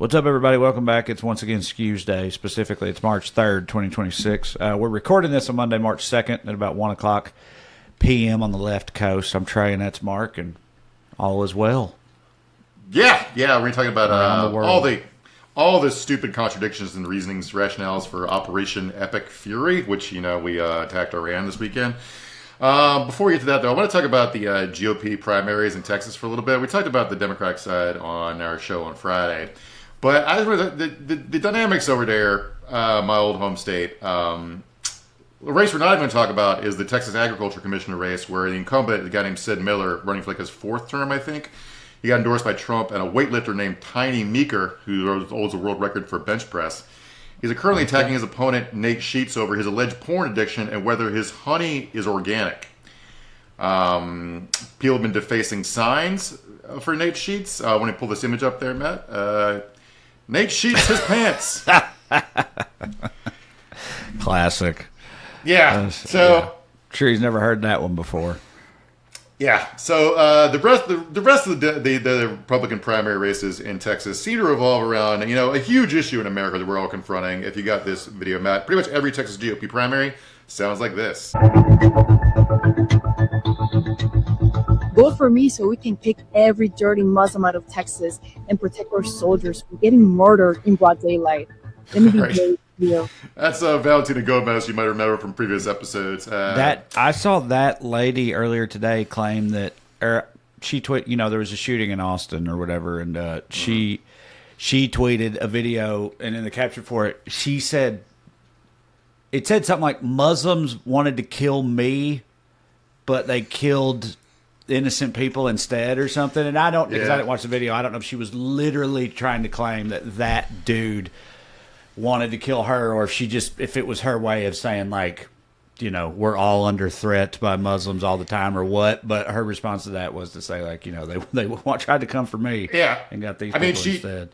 What's up, everybody? Welcome back. It's once again Skews Day. Specifically, it's March 3rd, 2026. We're recording this on Monday, March 2nd at about 1 o'clock p.m. on the left coast. I'm Trey, and that's Mark, and all is well. Yeah. We're talking about the all the stupid contradictions and reasonings, rationales for Operation Epic Fury, which, we attacked Iran this weekend. Before we get to that, though, I want to talk about the GOP primaries in Texas for a little bit. We talked about the Democratic side on our show on Friday. But I the dynamics over there, my old home state, the race we're not even going to talk about is the Texas Agriculture Commissioner race, where the incumbent, a guy named Sid Miller, running for like his fourth term, I think, he got endorsed by Trump, and a weightlifter named Tiny Meeker, who holds a world record for bench press. He's currently attacking his opponent, Nate Sheets, over his alleged porn addiction and whether his honey is organic. People have been defacing signs for Nate Sheets. When I pull this image up there, Matt, Nate Sheets his pants. Classic. Yeah. Sure, he's never heard that one before. Yeah. So the rest of the Republican primary races in Texas seem to revolve around a huge issue in America that we're all confronting. If you got this video, Matt, pretty much every Texas GOP primary sounds like this. Vote for me so we can kick every dirty Muslim out of Texas and protect our soldiers from getting murdered in broad daylight. Let me be brave for you. That's Valentina Gomez, you might remember from previous episodes. I saw that lady earlier today claim that she tweeted, there was a shooting in Austin or whatever, and she tweeted a video, and in the caption for it, it said something like, Muslims wanted to kill me, but they killed innocent people instead or something. And because I didn't watch the video, I don't know if she was literally trying to claim that dude wanted to kill her, or if it was her way of saying, like, we're all under threat by Muslims all the time, or what. But her response to that was to say, like, they tried to come for me, and got these people instead.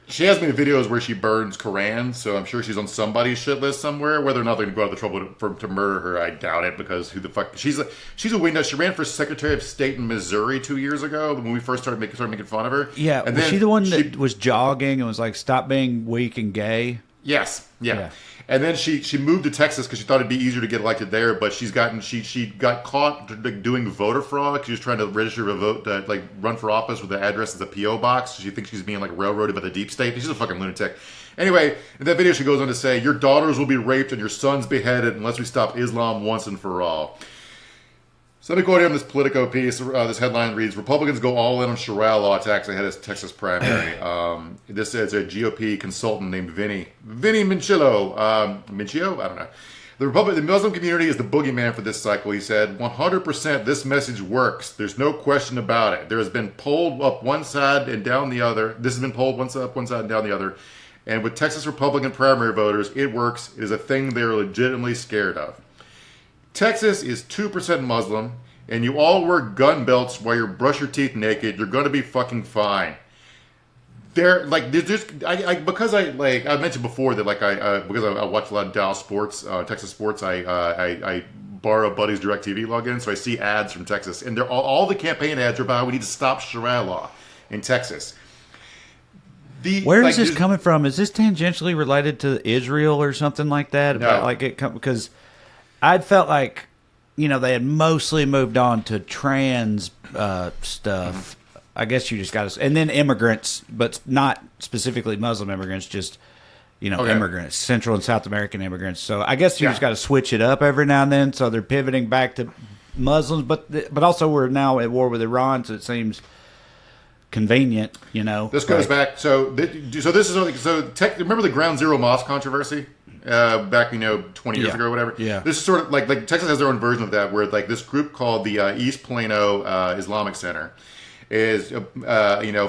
She has made videos where she burns Korans, so I'm sure she's on somebody's shit list somewhere. Whether or not they're going to go out the trouble to murder her, I doubt it, because who the fuck... She's a wingnut. She ran for Secretary of State in Missouri 2 years ago when we first started making fun of her. Yeah, and was she the one that was jogging and was like, stop being weak and gay? Yes, yeah. And then she moved to Texas because she thought it'd be easier to get elected there, but she got caught doing voter fraud because she was trying to register a vote to run for office with the address as a PO box. She thinks she's being railroaded by the deep state. She's a fucking lunatic. Anyway, in that video she goes on to say, your daughters will be raped and your sons beheaded unless we stop Islam once and for all. So let me quote here on this Politico piece. This headline reads, Republicans go all in on Sharia Law attacks ahead of Texas primary. This is a GOP consultant named Vinny Minchillo. Minchillo? I don't know. The Muslim community is the boogeyman for this cycle, he said. 100% this message works. There's no question about it. There has been polled up one side and down the other. This has been polled one side and down the other. And with Texas Republican primary voters, it works. It is a thing they're legitimately scared of. Texas is 2% Muslim, and you all wear gun belts while you brush your teeth naked. You're going to be fucking fine. Because I mentioned before that because I watch a lot of Dallas sports, Texas sports. I borrow Buddy's DirecTV login, so I see ads from Texas, and all the campaign ads are about how we need to stop Sharia law in Texas. Where is this coming from? Is this tangentially related to Israel or something like that? No. Because I'd felt like, they had mostly moved on to trans stuff. I guess you just got to... And then immigrants, but not specifically Muslim immigrants, just, immigrants, Central and South American immigrants. So I guess you just got to switch it up every now and then. So they're pivoting back to Muslims, but also we're now at war with Iran, so it seems convenient, This goes back... remember the Ground Zero Mosque controversy? Back 20 years ago or whatever. Yeah. This is sort of like Texas has their own version of that, where this group called the East Plano Islamic Center is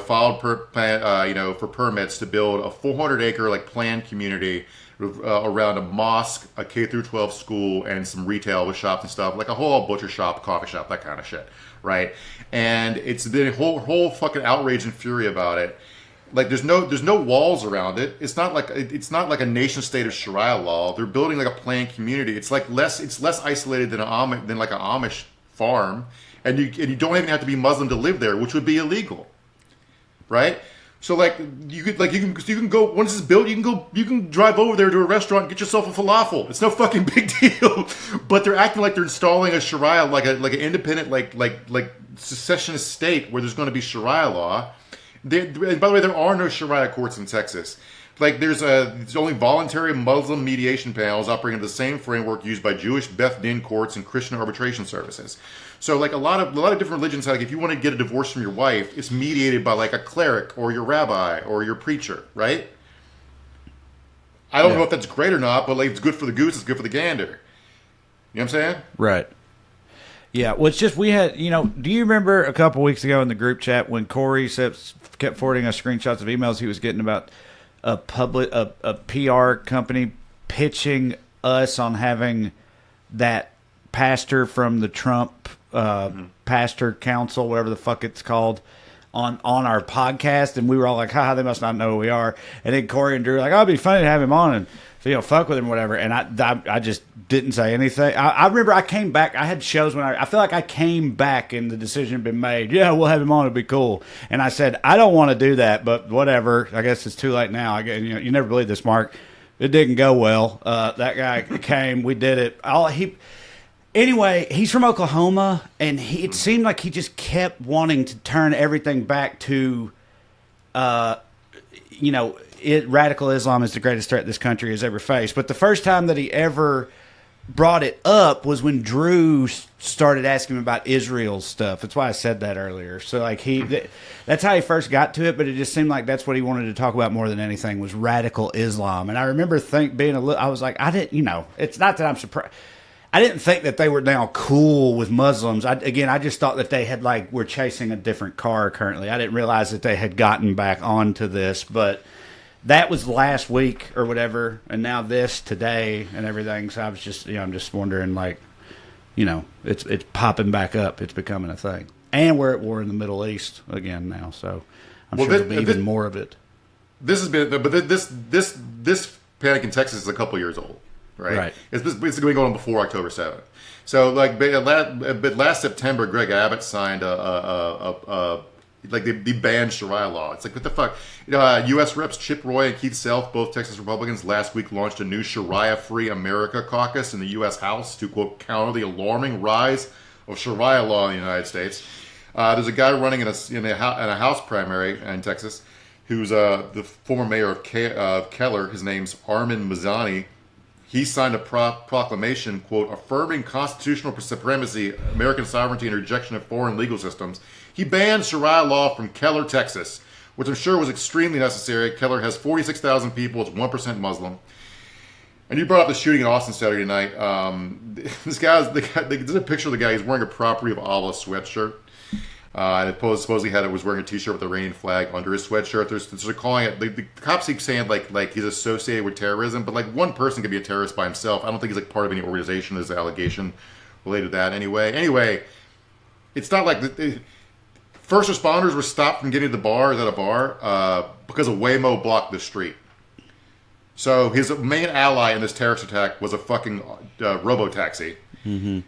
filed for permits to build a 400-acre planned community around a mosque, a K through 12 school, and some retail with shops and stuff, like a whole butcher shop, coffee shop, that kind of shit, right? And it's been a whole fucking outrage and fury about it. There's no walls around it. It's not like a nation state of Sharia law. They're building a planned community. It's less isolated than an Amish farm, and you don't even have to be Muslim to live there, which would be illegal, right? So like you can go once it's built, you can drive over there to a restaurant and get yourself a falafel. It's no fucking big deal. But they're acting like they're installing a Sharia, like an independent like secessionist state where there's going to be Sharia law. And by the way, there are no Sharia courts in Texas. Like there's only voluntary Muslim mediation panels operating under the same framework used by Jewish Beth Din courts and Christian arbitration services. So like a lot of different religions, like if you want to get a divorce from your wife, it's mediated by like a cleric or your rabbi or your preacher, right? I don't know if that's great or not, but like it's good for the goose, it's good for the gander. You know what I'm saying? Right. Yeah, well, it's just we had, do you remember a couple weeks ago in the group chat when Corey kept forwarding us screenshots of emails he was getting about a PR company pitching us on having that pastor from the Trump pastor council, whatever the fuck it's called, on our podcast, and we were all like, haha, they must not know who we are. And then Corey and Drew were like, oh, it'd be funny to have him on and fuck with him, whatever. And I just didn't say anything. I remember I came back. I had shows when I feel like I came back and the decision had been made. Yeah, we'll have him on. It'd be cool. And I said, I don't want to do that, but whatever. I guess it's too late now. You never believe this, Mark. It didn't go well. That guy came. We did it. Anyway, he's from Oklahoma, and it seemed like he just kept wanting to turn everything back to, radical Islam is the greatest threat this country has ever faced. But the first time that he ever brought it up was when Drew started asking him about Israel stuff. That's why I said that earlier. So like that's how he first got to it, but it just seemed like that's what he wanted to talk about more than anything was radical Islam. And I remember I was like, I didn't, it's not that I'm surprised. I didn't think that they were now cool with Muslims. I just thought that they had were chasing a different car currently. I didn't realize that they had gotten back onto this, but that was last week or whatever, and now this today and everything. So I was just, I'm just wondering, it's popping back up. It's becoming a thing, and we're at war in the Middle East again now. So I'm sure there'll be even more of it. This has been, but this panic in Texas is a couple years old. Right. It's going on before October 7th. So, but last September, Greg Abbott signed they banned Sharia law. It's like, what the fuck? U.S. Reps Chip Roy and Keith Self, both Texas Republicans, last week launched a new Sharia-Free America caucus in the U.S. House to, quote, counter the alarming rise of Sharia law in the United States. There's a guy running in a House primary in Texas who's the former mayor of Keller. His name's Armin Mazzani. He signed a proclamation, quote, affirming constitutional supremacy, American sovereignty, and rejection of foreign legal systems. He banned Sharia law from Keller, Texas, which I'm sure was extremely necessary. Keller has 46,000 people. It's 1% Muslim. And you brought up the shooting in Austin Saturday night. There's a picture of the guy. He's wearing a Property of Allah sweatshirt. And it supposedly was wearing a T-shirt with the Iranian flag under his sweatshirt. They're calling it. The cops keep saying like he's associated with terrorism, but one person could be a terrorist by himself. I don't think he's part of any organization. There's an allegation related to that. Anyway, it's not like first responders were stopped from getting to the bars at a bar because a Waymo blocked the street. So his main ally in this terrorist attack was a fucking robo-taxi. Mm-hmm.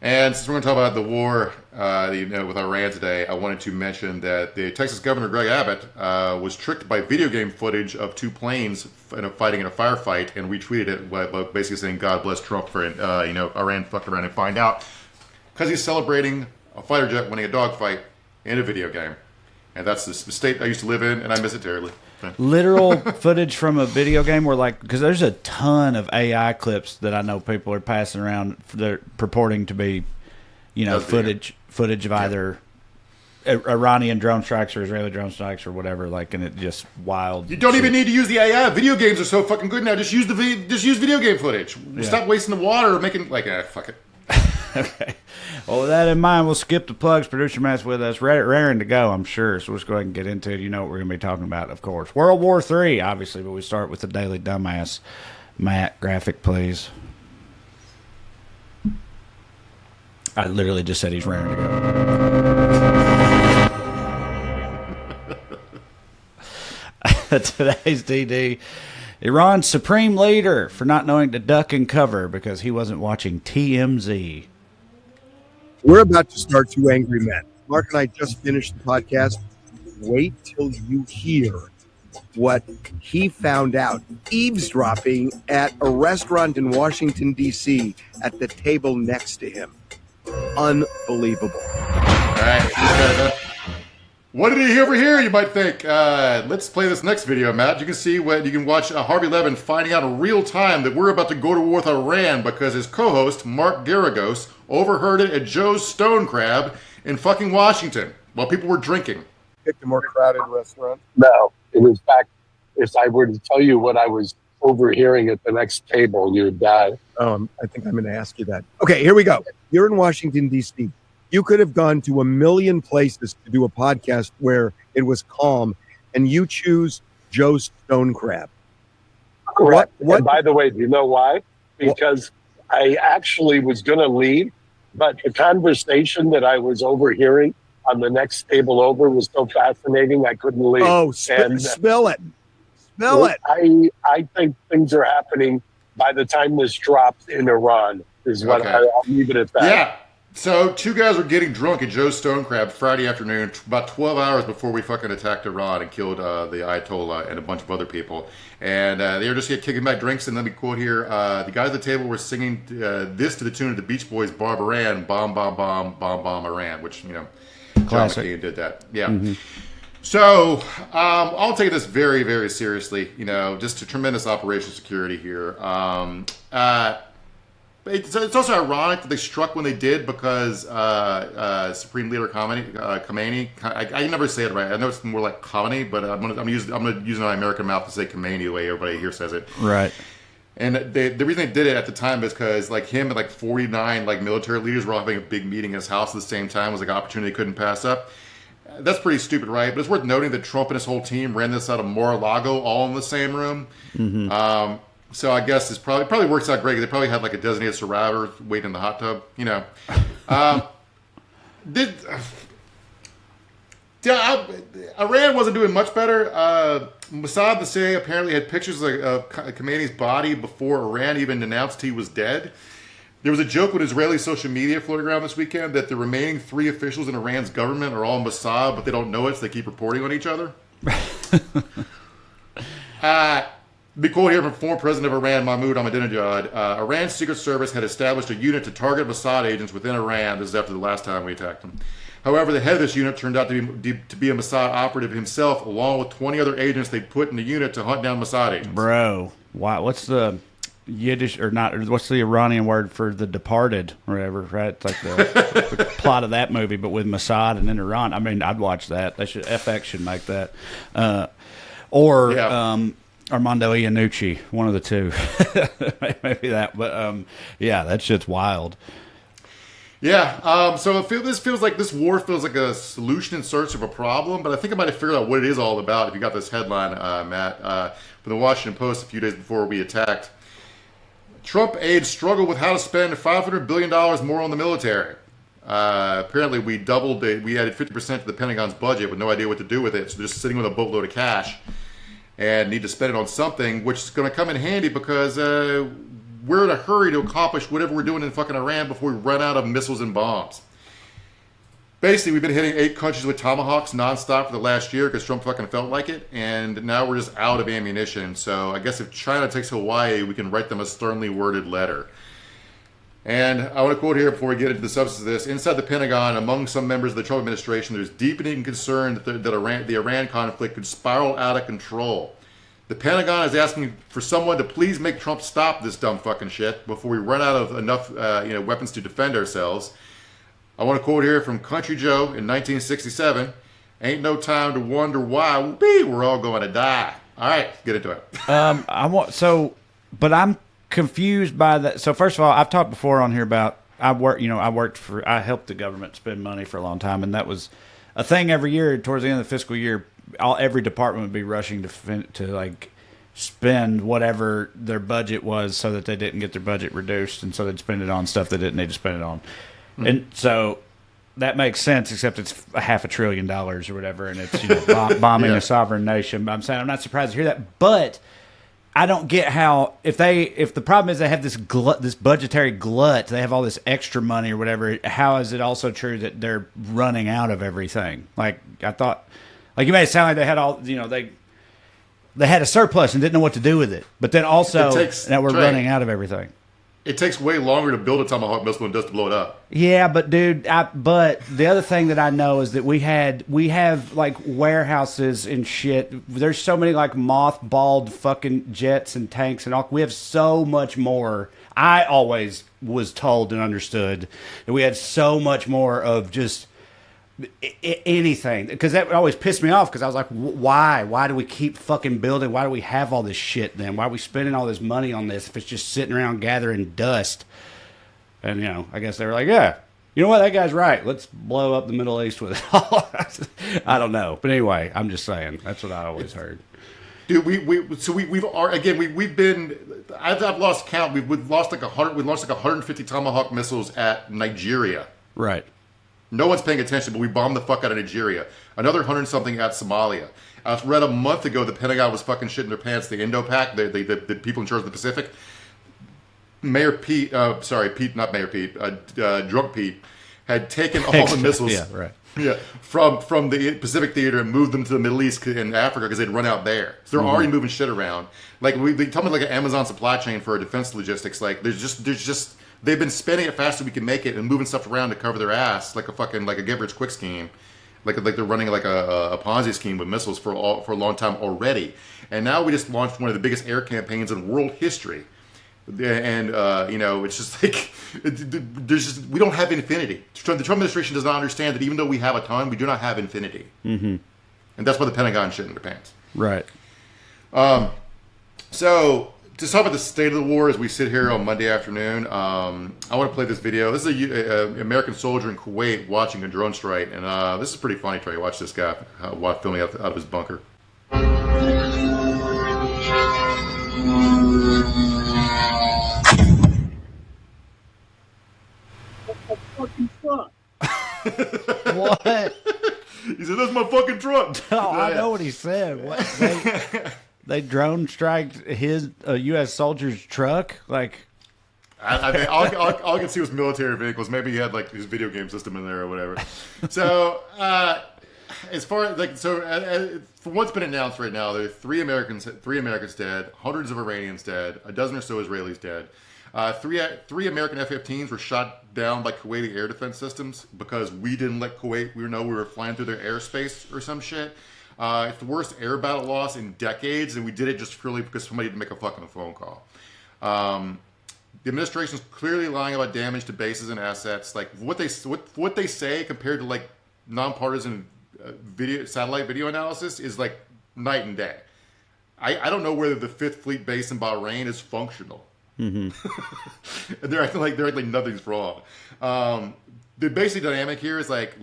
And since we're going to talk about the war with Iran today, I wanted to mention that the Texas Governor Greg Abbott was tricked by video game footage of two planes fighting in a firefight and retweeted it by basically saying, God bless Trump for Iran fucked around and find out. Because he's celebrating a fighter jet winning a dogfight in a video game. And that's the state I used to live in, and I miss it terribly. Literal footage from a video game where because there's a ton of AI clips that I know people are passing around that are purporting to be, footage of either Iranian drone strikes or Israeli drone strikes or whatever, and it just wild. You don't even need to use the AI. Video games are so fucking good now. Just use video game footage. Yeah. Stop wasting the water making fuck it. Okay. Well, with that in mind, we'll skip the plugs. Producer Matt's with us, raring to go, I'm sure. So let's go ahead and get into it. You know what we're going to be talking about, of course. World War III, obviously, but we start with the Daily Dumbass. Matt, graphic, please. I literally just said he's raring to go. Today's DD. Iran's supreme leader for not knowing to duck and cover because he wasn't watching TMZ. We're about to start Two Angry Men. Mark and I just finished the podcast. wait till you hear what he found out eavesdropping at a restaurant in Washington, D.C. at the table next to him. Unbelievable. All right. What did he overhear, you might think? Let's play this next video, Matt. You can watch Harvey Levin finding out in real time that we're about to go to war with Iran because his co-host, Mark Garagos, overheard it at Joe's Stone Crab in fucking Washington while people were drinking. Picked a more crowded restaurant. No, in fact, if I were to tell you what I was overhearing at the next table, you'd die. I think I'm going to ask you that. Okay, here we go. You're in Washington, D.C. You could have gone to a million places to do a podcast where it was calm, and you choose Joe's Stone Crab. Correct. What? And by the way, do you know why? Because I actually was going to leave, but the conversation that I was overhearing on the next table over was so fascinating I couldn't leave. Oh, spill it. Spill it. I think things are happening by the time this drops in Iran is what I'll leave it at that. Yeah. So, two guys were getting drunk at Joe's Stone Crab Friday afternoon, about 12 hours before we fucking attacked Iran and killed the Ayatollah and a bunch of other people. And they were just kicking back drinks. And let me quote here: the guys at the table were singing this to the tune of the Beach Boys' "Bomb Iran, Bomb, Bomb, Bomb, Bomb, Bomb Iran," which classic. John McCain did that. Yeah. Mm-hmm. So, I'll take this very, very seriously. Just a tremendous operational security here. It's also ironic that they struck when they did because Supreme Leader Khamenei. I never say it right. I know it's more like Khamenei, but I'm gonna use my American mouth to say Khamenei the way everybody here says it. Right. And the reason they did it at the time is because him and 49 military leaders were all having a big meeting in his house at the same time. It was an opportunity they couldn't pass up. That's pretty stupid, right? But it's worth noting that Trump and his whole team ran this out of Mar-a-Lago, all in the same room. Mm-hmm. So I guess it's probably works out great. They probably had a designated survivor waiting in the hot tub. Iran wasn't doing much better. Mossad, the CIA, apparently had pictures of Khamenei's body before Iran even announced he was dead. There was a joke with Israeli social media floating around this weekend that the remaining 3 officials in Iran's government are all Mossad, but they don't know it, so they keep reporting on each other. The quote here from former president of Iran, Mahmoud Ahmadinejad. Iran's Secret Service had established a unit to target Mossad agents within Iran. This is after the last time we attacked them. However, the head of this unit turned out to be a Mossad operative himself, along with 20 other agents they put in the unit to hunt down Mossad agents. Bro, wow, what's the Yiddish or not? Or what's the Iranian word for The Departed or whatever? Right, it's like the plot of that movie, but with Mossad and in Iran. I mean, I'd watch that. FX should make that, Armando Iannucci, one of the two. Maybe that, but that shit's wild. Yeah, so this feels like this war feels like a solution in search of a problem, but I think I might have figured out what it is all about if you got this headline, Matt, from the Washington Post a few days before we attacked. Trump aides struggle with how to spend $500 billion more on the military. Apparently we added 50% to the Pentagon's budget with no idea what to do with it, so they're just sitting with a boatload of cash and need to spend it on something, which is going to come in handy because we're in a hurry to accomplish whatever we're doing in fucking Iran before we run out of missiles and bombs. Basically, we've been hitting 8 countries with tomahawks nonstop for the last year because Trump fucking felt like it, and now we're just out of ammunition. So I guess if China takes Hawaii, we can write them a sternly worded letter. And I want to quote here before we get into the substance of this. Inside the Pentagon, among some members of the Trump administration, there's deepening concern that the Iran conflict could spiral out of control. The Pentagon is asking for someone to please make Trump stop this dumb fucking shit before we run out of enough weapons to defend ourselves. I want to quote here from Country Joe in 1967. Ain't no time to wonder why we're all going to die. All right, get into it. But I'm confused by that. So first of all, I've talked before on here about I helped the government spend money for a long time, and that was a thing every year towards the end of the fiscal year. Every department would be rushing to spend whatever their budget was so that they didn't get their budget reduced, and so they'd spend it on stuff they didn't need to spend it on. Mm-hmm. And so that makes sense, except it's $500 billion or whatever, and it's bombing a sovereign nation. But I'm saying I'm not surprised to hear that, but I don't get how if the problem is they have this budgetary glut, they have all this extra money or whatever. How is it also true that they're running out of everything? Like I thought Like you made it sound like they had all, they had a surplus and didn't know what to do with it. But then also that we're running out of everything. It takes way longer to build a Tomahawk missile than it does to blow it up. Yeah, but dude, but the other thing that I know is that we have like warehouses and shit. There's so many like mothballed fucking jets and tanks and all. We have so much more. I always was told and understood that we had so much more of just anything, because that would always piss me off, because I was like, why do we keep fucking building? Why do we have all this shit then? Why are we spending all this money on this if it's just sitting around gathering dust? And I guess they were like, yeah, you know what, that guy's right, let's blow up the Middle East with it all. I don't know, but anyway, I'm just saying that's what I always heard. Dude, we've been, I've lost count. We've lost like 150 Tomahawk missiles at Nigeria. Right. No one's paying attention, but we bombed the fuck out of Nigeria. Another 100-something at Somalia. I read a month ago the Pentagon was fucking shitting their pants. The Indo-Pac, the people in charge of the Pacific. Drunk Pete, had taken all the missiles from the Pacific theater and moved them to the Middle East and Africa because they'd run out there. So they're already moving shit around. Like they tell me like an Amazon supply chain for defense logistics. Like there's just they've been spending it fast as we can make it and moving stuff around to cover their ass like a get rich quick scheme. Like they're running like a Ponzi scheme with missiles for a long time already. And now we just launched one of the biggest air campaigns in world history. And it's just like we don't have infinity. The Trump administration does not understand that even though we have a ton, we do not have infinity. Mm-hmm. And that's why the Pentagon shit in their pants. Right. So to talk about the state of the war as we sit here on Monday afternoon, I want to play this video. This is an American soldier in Kuwait watching a drone strike, and this is pretty funny. Trey, watch this guy filming out of his bunker. Fucking truck. What? He said, "That's my fucking truck." Oh, I know what he said. What? They drone striked his U.S. soldier's truck. Like, I mean, all I can see was military vehicles. Maybe he had like his video game system in there or whatever. So, as far as for what's been announced right now, there are three Americans dead, hundreds of Iranians dead, a dozen or so Israelis dead. Three American F-15s were shot down by Kuwaiti air defense systems because we didn't let Kuwait. We were flying through their airspace or some shit. It's the worst air battle loss in decades, and we did it just purely because somebody didn't make a fucking phone call. The administration is clearly lying about damage to bases and assets. Like what they say compared to like nonpartisan satellite video analysis is like night and day. I don't know whether the 5th Fleet base in Bahrain is functional. Mm-hmm. they're acting like nothing's wrong. The basic dynamic here is like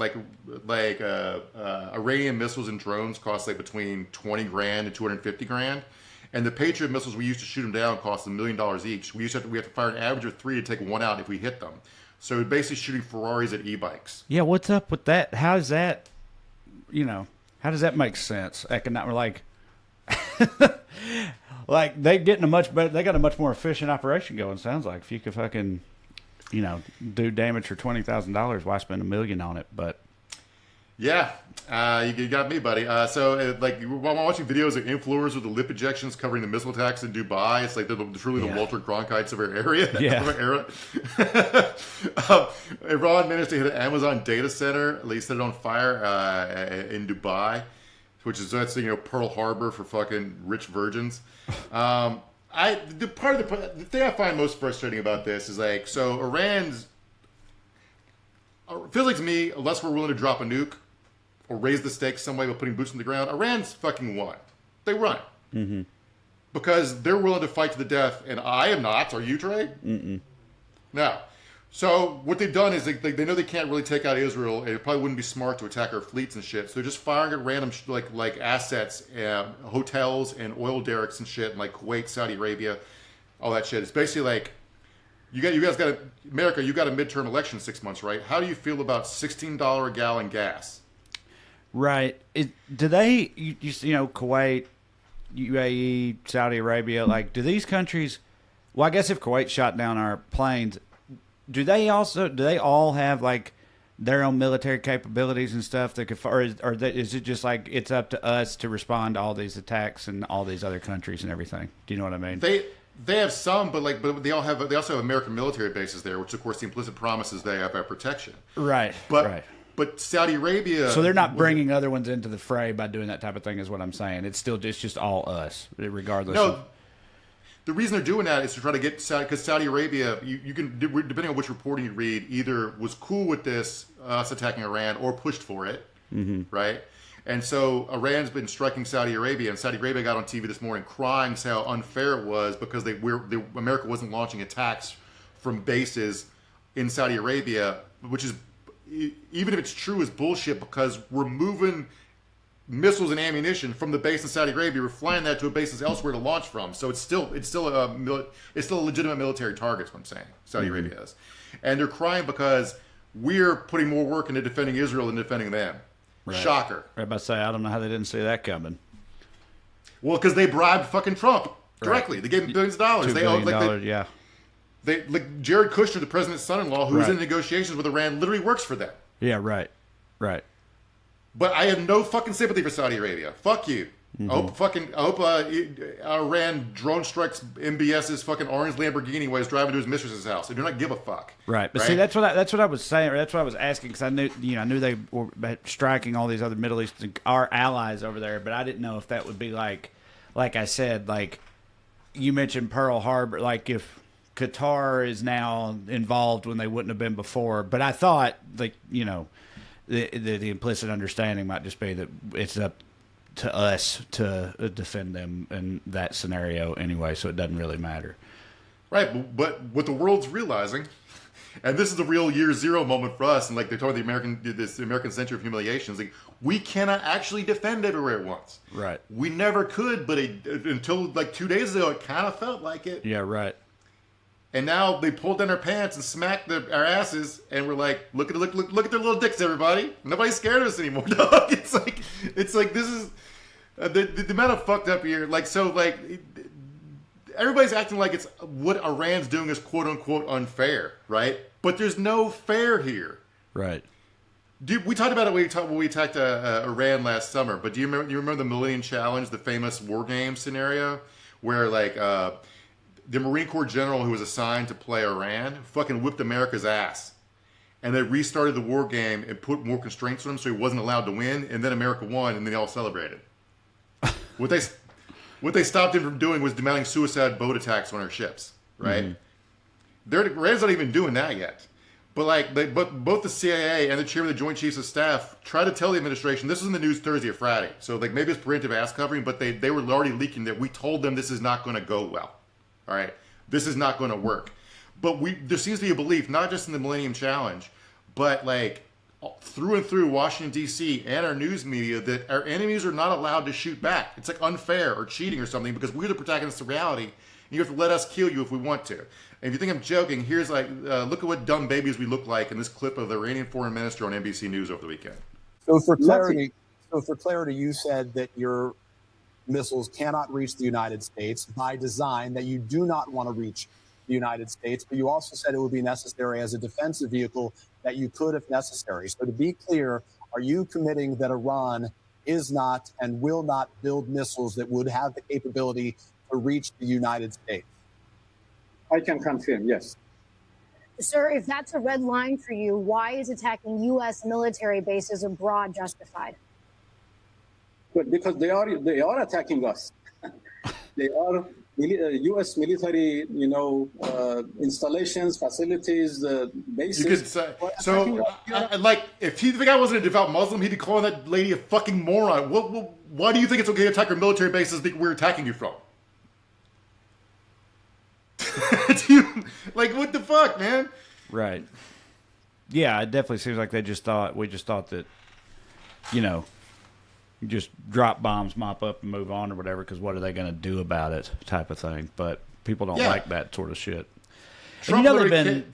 Iranian missiles and drones cost like between $20,000 and $250,000, and the Patriot missiles we used to shoot them down cost $1 million each. We have to fire an average of 3 to take one out if we hit them. So we're basically shooting Ferraris at e-bikes. Yeah, what's up with that? How does that, how does that make sense? Like they got a much more efficient operation going. Sounds like if you could fucking, do damage for $20,000, why spend $1 million on it? But yeah, you got me, buddy. While I'm watching videos of influencers with the lip ejections covering the missile attacks in Dubai, it's like they're truly the Walter Cronkites of our area. Yeah. Iran managed to hit an Amazon data center. They set it on fire in Dubai, which is Pearl Harbor for fucking rich virgins. The thing I find most frustrating about this is Iran's feels like to me, unless we're willing to drop a nuke or raise the stakes some way by putting boots on the ground, Iran's fucking won. They run. Mm-hmm. Because they're willing to fight to the death, and I am not. Are you, Trey? Mm-mm. No. So what they've done is they know they can't really take out Israel, and it probably wouldn't be smart to attack our fleets and shit. So they're just firing at random like assets, hotels and oil derricks and shit, in like Kuwait, Saudi Arabia, all that shit. It's basically like you guys got America. You got a midterm election in 6 months, right? How do you feel about $16 a gallon gas? Right. Do they? Kuwait, UAE, Saudi Arabia. Like, do these countries? Well, I guess if Kuwait shot down our planes. Do they all have like their own military capabilities and stuff that could, or is it just like it's up to us to respond to all these attacks in all these other countries and everything? Do you know what I mean? They have some, but they also have American military bases there, which of course the implicit promise is they have our protection. Right. But right. But Saudi Arabia, so they're not bringing other ones into the fray by doing that type of thing, is what I'm saying. It's just all us, regardless. No. The reason they're doing that is to try to get Saudi, because Saudi Arabia, you can, depending on which reporting you read, either was cool with this, us attacking Iran, or pushed for it, right? And so Iran's been striking Saudi Arabia, and Saudi Arabia got on TV this morning crying how unfair it was because America wasn't launching attacks from bases in Saudi Arabia, which is, even if it's true, is bullshit because we're moving missiles and ammunition from the base in Saudi Arabia. We're flying that to a bases elsewhere to launch from. So it's still a legitimate military target. Is what I'm saying. Saudi Arabia is, and they're crying because we're putting more work into defending Israel than defending them. Right. Shocker. I was about to say, I don't know how they didn't see that coming. Well, because they bribed fucking Trump directly. Right. They gave him billions of dollars. $2 billion, yeah. They, like Jared Kushner, the president's son-in-law, who was in negotiations with Iran, literally works for them. Yeah, right. But I have no fucking sympathy for Saudi Arabia. Fuck you. I hope Iran drone strikes MBS's fucking orange Lamborghini while he's driving to his mistress's house. I do not give a fuck. Right, but see, that's what I was saying, or that's what I was asking, because I knew they were striking all these other Middle Eastern, our allies over there, but I didn't know if that would be like I said, like you mentioned Pearl Harbor, like if Qatar is now involved when they wouldn't have been before. But I thought, like, the implicit understanding might just be that it's up to us to defend them in that scenario anyway, so it doesn't really matter. Right, but what the world's realizing, and this is the real year zero moment for us, and like they're talking about the American century of humiliation, is like we cannot actually defend everywhere at once. Right. We never could, but until like 2 days ago, it kind of felt like it. Yeah, right. And now they pulled down our pants and smacked our asses, and we're like, look at their little dicks, everybody. Nobody's scared of us anymore, dog. It's like this is the amount of fucked up here. Like, so like everybody's acting like it's what Iran's doing is quote unquote unfair, right? But there's no fair here, right? Dude, we talked about it when we attacked Iran last summer. But do you remember the Millennium Challenge, the famous war game scenario, where like the Marine Corps general who was assigned to play Iran fucking whipped America's ass. And they restarted the war game and put more constraints on him so he wasn't allowed to win. And then America won, and then they all celebrated. What they stopped him from doing was demanding suicide boat attacks on our ships, right? Iran's not even doing that yet. But both the CIA and the chairman of the Joint Chiefs of Staff tried to tell the administration, this was in the news Thursday or Friday, so like maybe it's preemptive ass covering, but they were already leaking that we told them this is not going to go well. All right, this is not going to work. But there seems to be a belief, not just in the Millennium Challenge, but like through and through Washington, D.C. and our news media, that our enemies are not allowed to shoot back. It's like unfair or cheating or something because we're the protagonists of reality. And you have to let us kill you if we want to. And if you think I'm joking, here's like, look at what dumb babies we look like in this clip of the Iranian foreign minister on NBC News over the weekend. So for clarity, you said that your missiles cannot reach the United States by design, that you do not want to reach the United States, but you also said it would be necessary as a defensive vehicle that you could if necessary. So to be clear, are you committing that Iran is not and will not build missiles that would have the capability to reach the United States? I can confirm, yes. Sir, if that's a red line for you, why is attacking U.S. military bases abroad justified? But because they are attacking us. They are U.S. military, installations, facilities, bases. You could say, so, like, if the guy wasn't a devout Muslim, he'd be calling that lady a fucking moron. Why do you think it's okay to attack our military bases that we're attacking you from? Like, what the fuck, man? Right. Yeah, it definitely seems like we just thought that, you just drop bombs, mop up, and move on or whatever, because what are they going to do about it type of thing. But people don't like that sort of shit. And they've been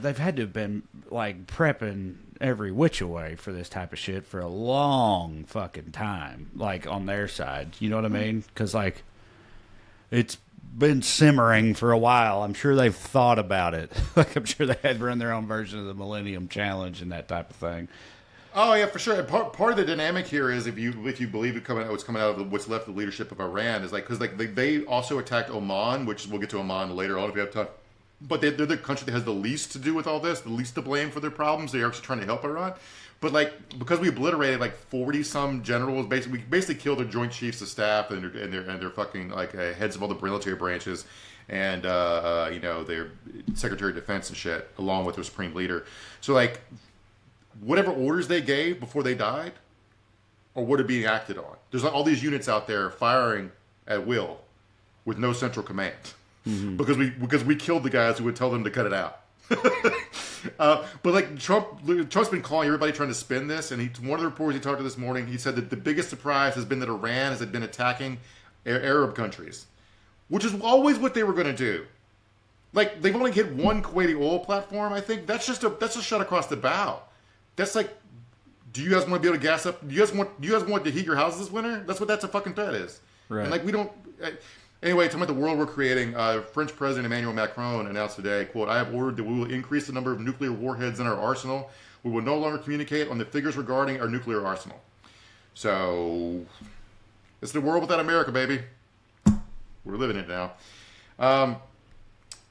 they've had to have been like prepping every which way for this type of shit for a long fucking time, like on their side. You know what I mean? Because like it's been simmering for a while. I'm sure they've thought about it. Like, I'm sure they had run their own version of the Millennium Challenge and that type of thing. Oh yeah, for sure. And part of the dynamic here is if you believe what's coming out of what's left of the leadership of Iran is like because like they also attacked Oman, which we'll get to Oman later on if we have time. But they're the country that has the least to do with all this, the least to blame for their problems. They're actually trying to help Iran. But like because we obliterated like 40 some generals, we basically killed their joint chiefs of staff and their fucking like heads of all the military branches, and their Secretary of Defense and shit, along with their supreme leader. So like whatever orders they gave before they died, or what are being acted on. There's like all these units out there firing at will, with no central command, because we killed the guys who would tell them to cut it out. But like Trump's been calling everybody trying to spin this, and one of the reporters he talked to this morning, he said that the biggest surprise has been that Iran has been attacking Arab countries, which is always what they were going to do. Like they've only hit one Kuwaiti oil platform. I think that's just a shot across the bow. That's like, do you guys want to be able to gas up? Do you guys want to heat your houses this winter? That's what that's a fucking threat is. Right. And like we don't. Anyway, talking about the world we're creating, French President Emmanuel Macron announced today, quote, "I have ordered that we will increase the number of nuclear warheads in our arsenal. We will no longer communicate on the figures regarding our nuclear arsenal." So, it's the world without America, baby. We're living it now. We're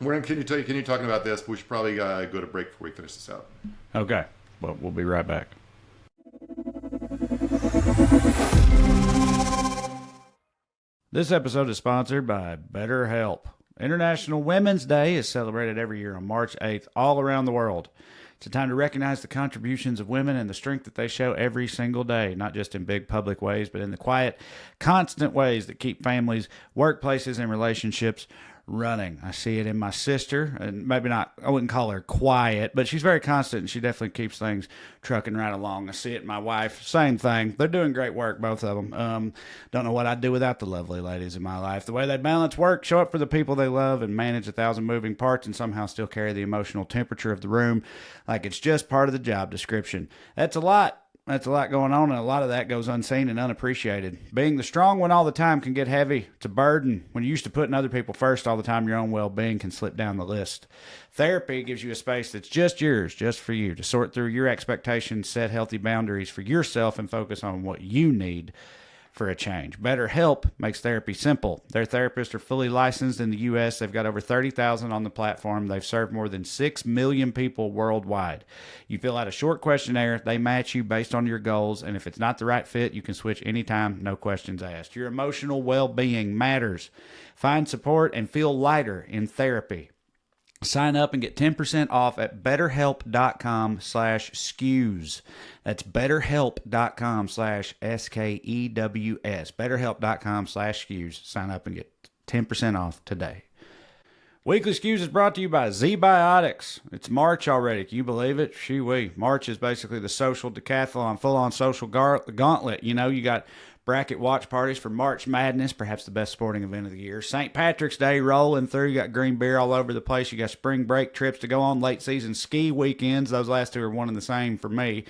going to continue talking about this, but we should probably go to break before we finish this out. Okay. Well, we'll be right back. This episode is sponsored by BetterHelp. International Women's Day is celebrated every year on March 8th all around the world. It's a time to recognize the contributions of women and the strength that they show every single day, not just in big public ways, but in the quiet, constant ways that keep families, workplaces, and relationships running. I see it in my sister, and maybe not, I wouldn't call her quiet, but she's very constant, and she definitely keeps things trucking right along. I see it in my wife, same thing. They're doing great work, both of them. Don't know what I'd do without the lovely ladies in my life. The way they balance work, show up for the people they love, and manage 1,000 moving parts, and somehow still carry the emotional temperature of the room like it's just part of the job description. That's a lot. That's a lot going on, and a lot of that goes unseen and unappreciated. Being the strong one all the time can get heavy. It's a burden. When you're used to putting other people first all the time, your own well-being can slip down the list. Therapy gives you a space that's just yours, just for you, to sort through your expectations, set healthy boundaries for yourself, and focus on what you need for a change. BetterHelp makes therapy simple. Their therapists are fully licensed in the U.S. They've got over 30,000 on the platform. They've served more than 6 million people worldwide. You fill out a short questionnaire. They match you based on your goals, and if it's not the right fit, you can switch anytime, no questions asked. Your emotional well-being matters. Find support and feel lighter in therapy. Sign up and get 10% off at betterhelp.com/skews. That's betterhelp.com/SKEWS. Betterhelp.com/skews. Sign up and get 10% off today. Weekly Skews is brought to you by Z-Biotics. It's March already. Can you believe it? Shoo-wee. March is basically the social decathlon, full-on social gauntlet. You know, you got bracket watch parties for March Madness, perhaps the best sporting event of the year. St. Patrick's Day rolling through. You got green beer all over the place. You got spring break trips to go on, late season ski weekends. Those last two are one and the same for me,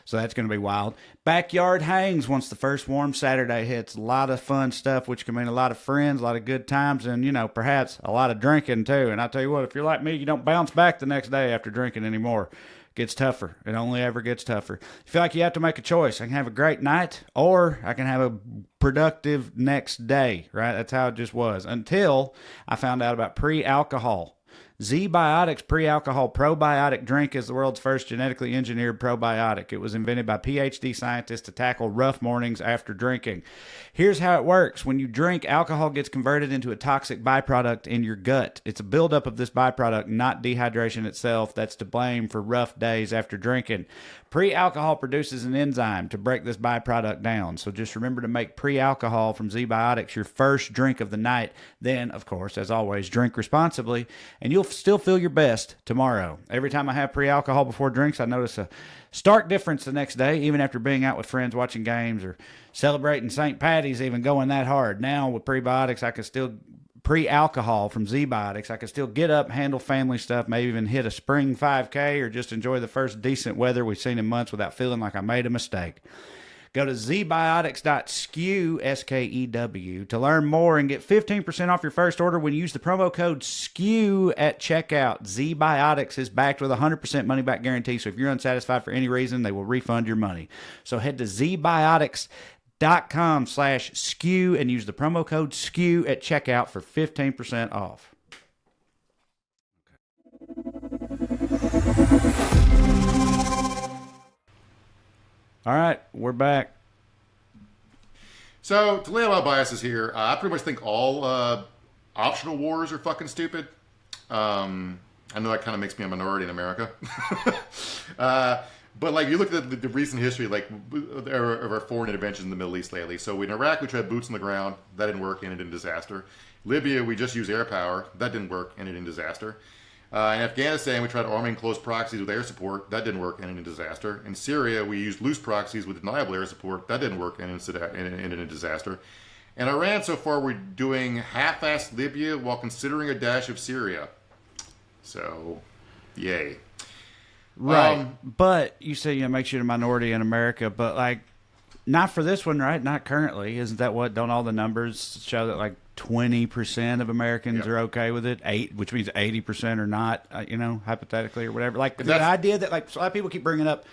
so that's going to be wild. Backyard hangs once the first warm Saturday hits. A lot of fun stuff, which can mean a lot of friends, a lot of good times, and, you know, perhaps a lot of drinking too. And I tell you what, if you're like me, you don't bounce back the next day after drinking anymore. Gets tougher. It only ever gets tougher. You feel like you have to make a choice. I can have a great night, or I can have a productive next day, right? That's how it just was, until I found out about pre-alcohol. Z-Biotics pre-alcohol probiotic drink is the world's first genetically engineered probiotic. It was invented by PhD scientists to tackle rough mornings after drinking. Here's how it works. When you drink, alcohol gets converted into a toxic byproduct in your gut. It's a buildup of this byproduct, not dehydration itself, that's to blame for rough days after drinking. Pre-alcohol produces an enzyme to break this byproduct down. So just remember to make pre-alcohol from Z-Biotics your first drink of the night. Then, of course, as always, drink responsibly, and you'll still feel your best tomorrow. Every time I have pre-alcohol before drinks, I notice a stark difference the next day, even after being out with friends watching games or celebrating St. Patty's, even going that hard. Now with prebiotics, I can still pre-alcohol from Z-Biotics. I can still get up, handle family stuff, maybe even hit a spring 5K or just enjoy the first decent weather we've seen in months without feeling like I made a mistake. Go to zbiotics.skew, SKEW, to learn more and get 15% off your first order when you use the promo code SKEW at checkout. ZBiotics is backed with a 100% money-back guarantee, so if you're unsatisfied for any reason, they will refund your money. So head to zbiotics.com/SKEW and use the promo code SKEW at checkout for 15% off. All right, we're back. So, to lay out my biases here, I pretty much think all optional wars are fucking stupid. I know that kind of makes me a minority in America. But, like, you look at the recent history, like, of our foreign interventions in the Middle East lately. So, in Iraq, we tried boots on the ground. That didn't work, ended in disaster. Libya, we just used air power. That didn't work, ended in disaster. In Afghanistan, we tried arming close proxies with air support. That didn't work, ended in disaster. In Syria, we used loose proxies with deniable air support. That didn't work, ended in disaster. In Iran, so far, we're doing half-assed Libya while considering a dash of Syria. So, yay. Right. But you say, makes you a minority in America, but, like, not for this one, right? Not currently. Isn't that what, don't all the numbers show that, like, 20% of Americans are okay with it, which means 80% are not, hypothetically or whatever. Like the idea that, like, a lot of people keep bringing up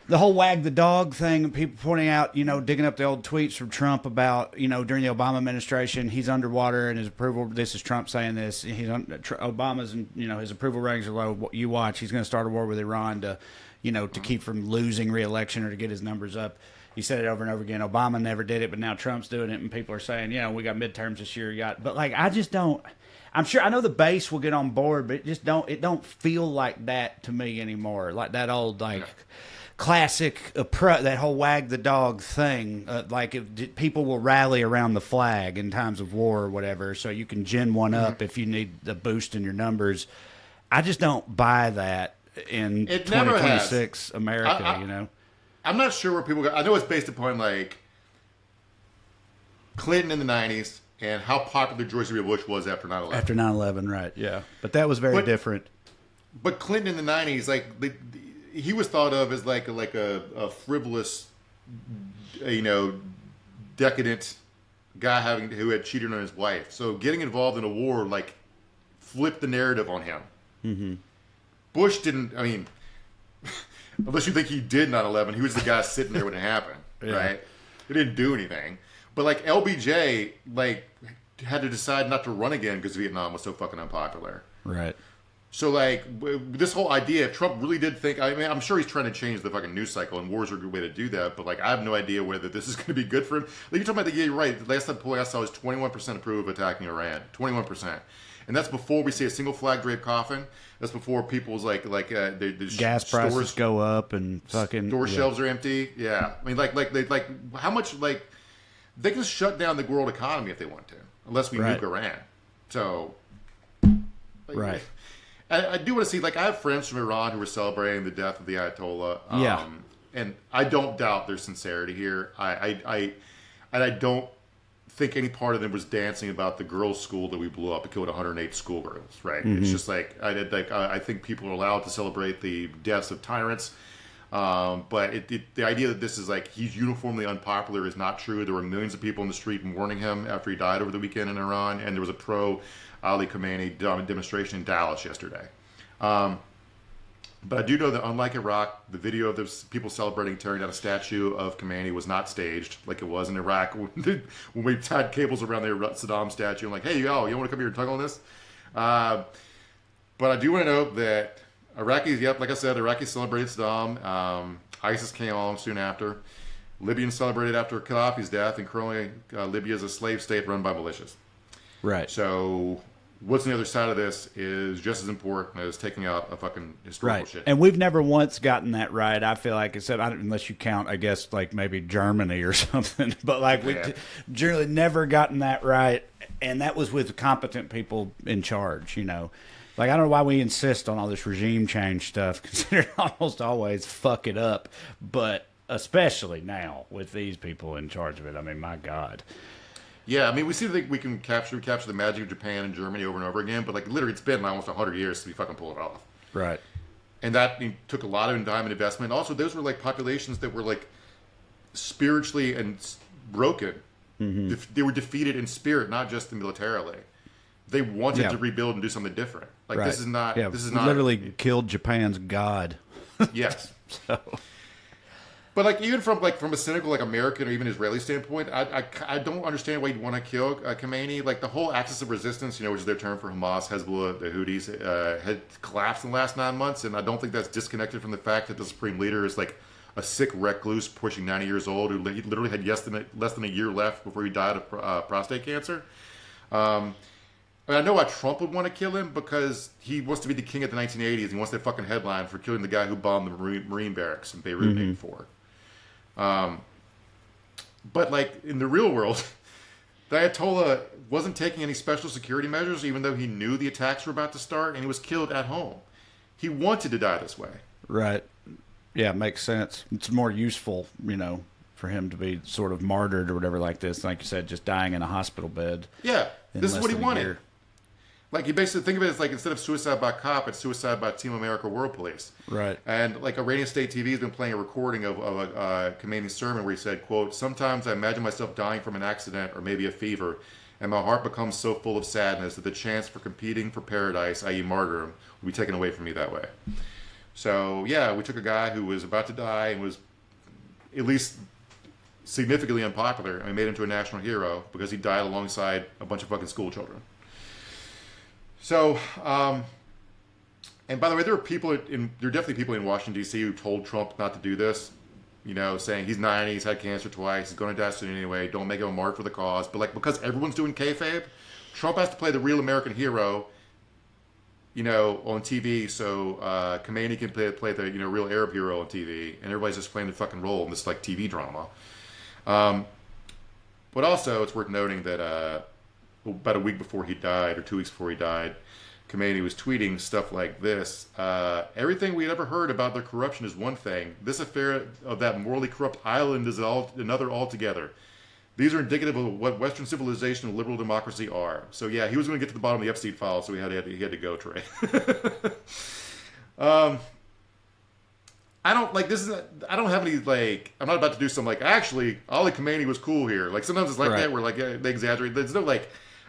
the whole wag the dog thing, and people pointing out, digging up the old tweets from Trump about, during the Obama administration, he's underwater and his approval. This is Trump saying this. Obama's, his approval ratings are low. You watch, he's going to start a war with Iran to keep from losing re-election or to get his numbers up. He said it over and over again. Obama never did it, but now Trump's doing it, and people are saying, we got midterms this year. But, like, I just don't. I'm sure I know the base will get on board, but it don't feel like that to me anymore. Like that old classic approach, that whole wag the dog thing. People will rally around the flag in times of war or whatever, so you can gin one up if you need a boost in your numbers. I just don't buy that in 2026 America. I'm not sure where people go. I know it's based upon, like, Clinton in the 90s and how popular George W. Bush was after 9/11. After 9/11, right, yeah. But that was very different. But Clinton in the 90s, like, he was thought of as, like a frivolous, decadent guy who had cheated on his wife. So getting involved in a war, like, flipped the narrative on him. Mm-hmm. Bush didn't, unless you think he did 9/11, he was the guy sitting there when it happened, right? He didn't do anything. But, like, LBJ, like, had to decide not to run again because Vietnam was so fucking unpopular. Right. So, like, this whole idea, if Trump really did think, I'm sure he's trying to change the fucking news cycle, and wars are a good way to do that, but, like, I have no idea whether this is going to be good for him. Like, you're talking about you're right. The last poll I saw was 21% approve of attacking Iran. 21%. And that's before we see a single flag draped coffin. That's before people's the gas prices go up and fucking store shelves are empty. Yeah, I mean, like how much, like, they can shut down the world economy if they want to, unless we nuke Iran. So, right. I do want to see, like, I have friends from Iran who were celebrating the death of the Ayatollah. And I don't doubt their sincerity here. I don't think any part of them was dancing about the girls' school that we blew up. It killed 108 schoolgirls, right? Mm-hmm. It's just like I think people are allowed to celebrate the deaths of tyrants, but the idea that this is like he's uniformly unpopular is not true. There were millions of people in the street mourning him after he died over the weekend in Iran, and there was a pro Ali Khamenei demonstration in Dallas yesterday. But I do know that, unlike Iraq, the video of the people celebrating tearing down a statue of Khamenei was not staged like it was in Iraq when we tied cables around the Saddam statue. I'm like, hey, you want to come here and tug on this? But I do want to note that Iraqis, like I said, Iraqis celebrated Saddam. ISIS came along soon after. Libyans celebrated after Gaddafi's death, and currently Libya is a slave state run by militias. Right. So what's on the other side of this is just as important as taking out a fucking historical shit. And we've never once gotten that right. I feel like, except unless you count, I guess, like maybe Germany or something. But like we've generally never gotten that right, and that was with competent people in charge. Like, I don't know why we insist on all this regime change stuff, considering almost always fuck it up, but especially now with these people in charge of it. I mean, my God. Yeah, I mean, we seem to think we can capture the magic of Japan and Germany over and over again, but, like, literally it's been almost 100 years since we fucking pull it off. Right. And that took a lot of time and investment. Also, those were, like, populations that were, like, spiritually and broken. They were defeated in spirit, not just militarily. They wanted to rebuild and do something different. Like this is not. This is not literally killed Japan's god. Yes. So. But like even from a cynical like American or even Israeli standpoint, I don't understand why you'd want to kill Khomeini. Like the whole axis of resistance, which is their term for Hamas, Hezbollah, the Houthis, had collapsed in the last 9 months, and I don't think that's disconnected from the fact that the supreme leader is like a sick recluse pushing 90 years old who literally had less than a year left before he died of prostate cancer. I know why Trump would want to kill him, because he wants to be the king of the 1980s. He wants that fucking headline for killing the guy who bombed the Marine barracks in Beirut in '84. But like in the real world, the Ayatollah wasn't taking any special security measures, even though he knew the attacks were about to start, and he was killed at home. He wanted to die this way. Right. Yeah, it makes sense. It's more useful, for him to be sort of martyred or whatever like this. Like you said, just dying in a hospital bed. Yeah, this is what he wanted. Year. Like, you basically think of it as like, instead of suicide by cop, it's suicide by Team America World Police. Right. And like Iranian State TV has been playing a recording of a Khomeini sermon where he said, quote, "Sometimes I imagine myself dying from an accident or maybe a fever, and my heart becomes so full of sadness that the chance for competing for paradise, i.e. martyrdom, will be taken away from me that way." So, yeah, we took a guy who was about to die and was at least significantly unpopular, and we made him to a national hero because he died alongside a bunch of fucking school children. So, and by the way, there are definitely people in Washington, D.C. who told Trump not to do this, saying he's 90, he's had cancer twice, he's going to die soon anyway, don't make him a martyr for the cause. But like, because everyone's doing kayfabe, Trump has to play the real American hero, on TV, so Khomeini can play the, real Arab hero on TV, and everybody's just playing the fucking role in this like TV drama. But also, it's worth noting that about a week before he died, or 2 weeks before he died, Khomeini was tweeting stuff like this: "Everything we had ever heard about their corruption is one thing. This affair of that morally corrupt island is another altogether. These are indicative of what Western civilization and liberal democracy are." So yeah, he was going to get to the bottom of the Epstein file, so he had to go, Trey. I don't have any like. I'm not about to do some like. Actually, Ali Khamenei was cool here. Like sometimes it's like that where like they exaggerate. There's no like.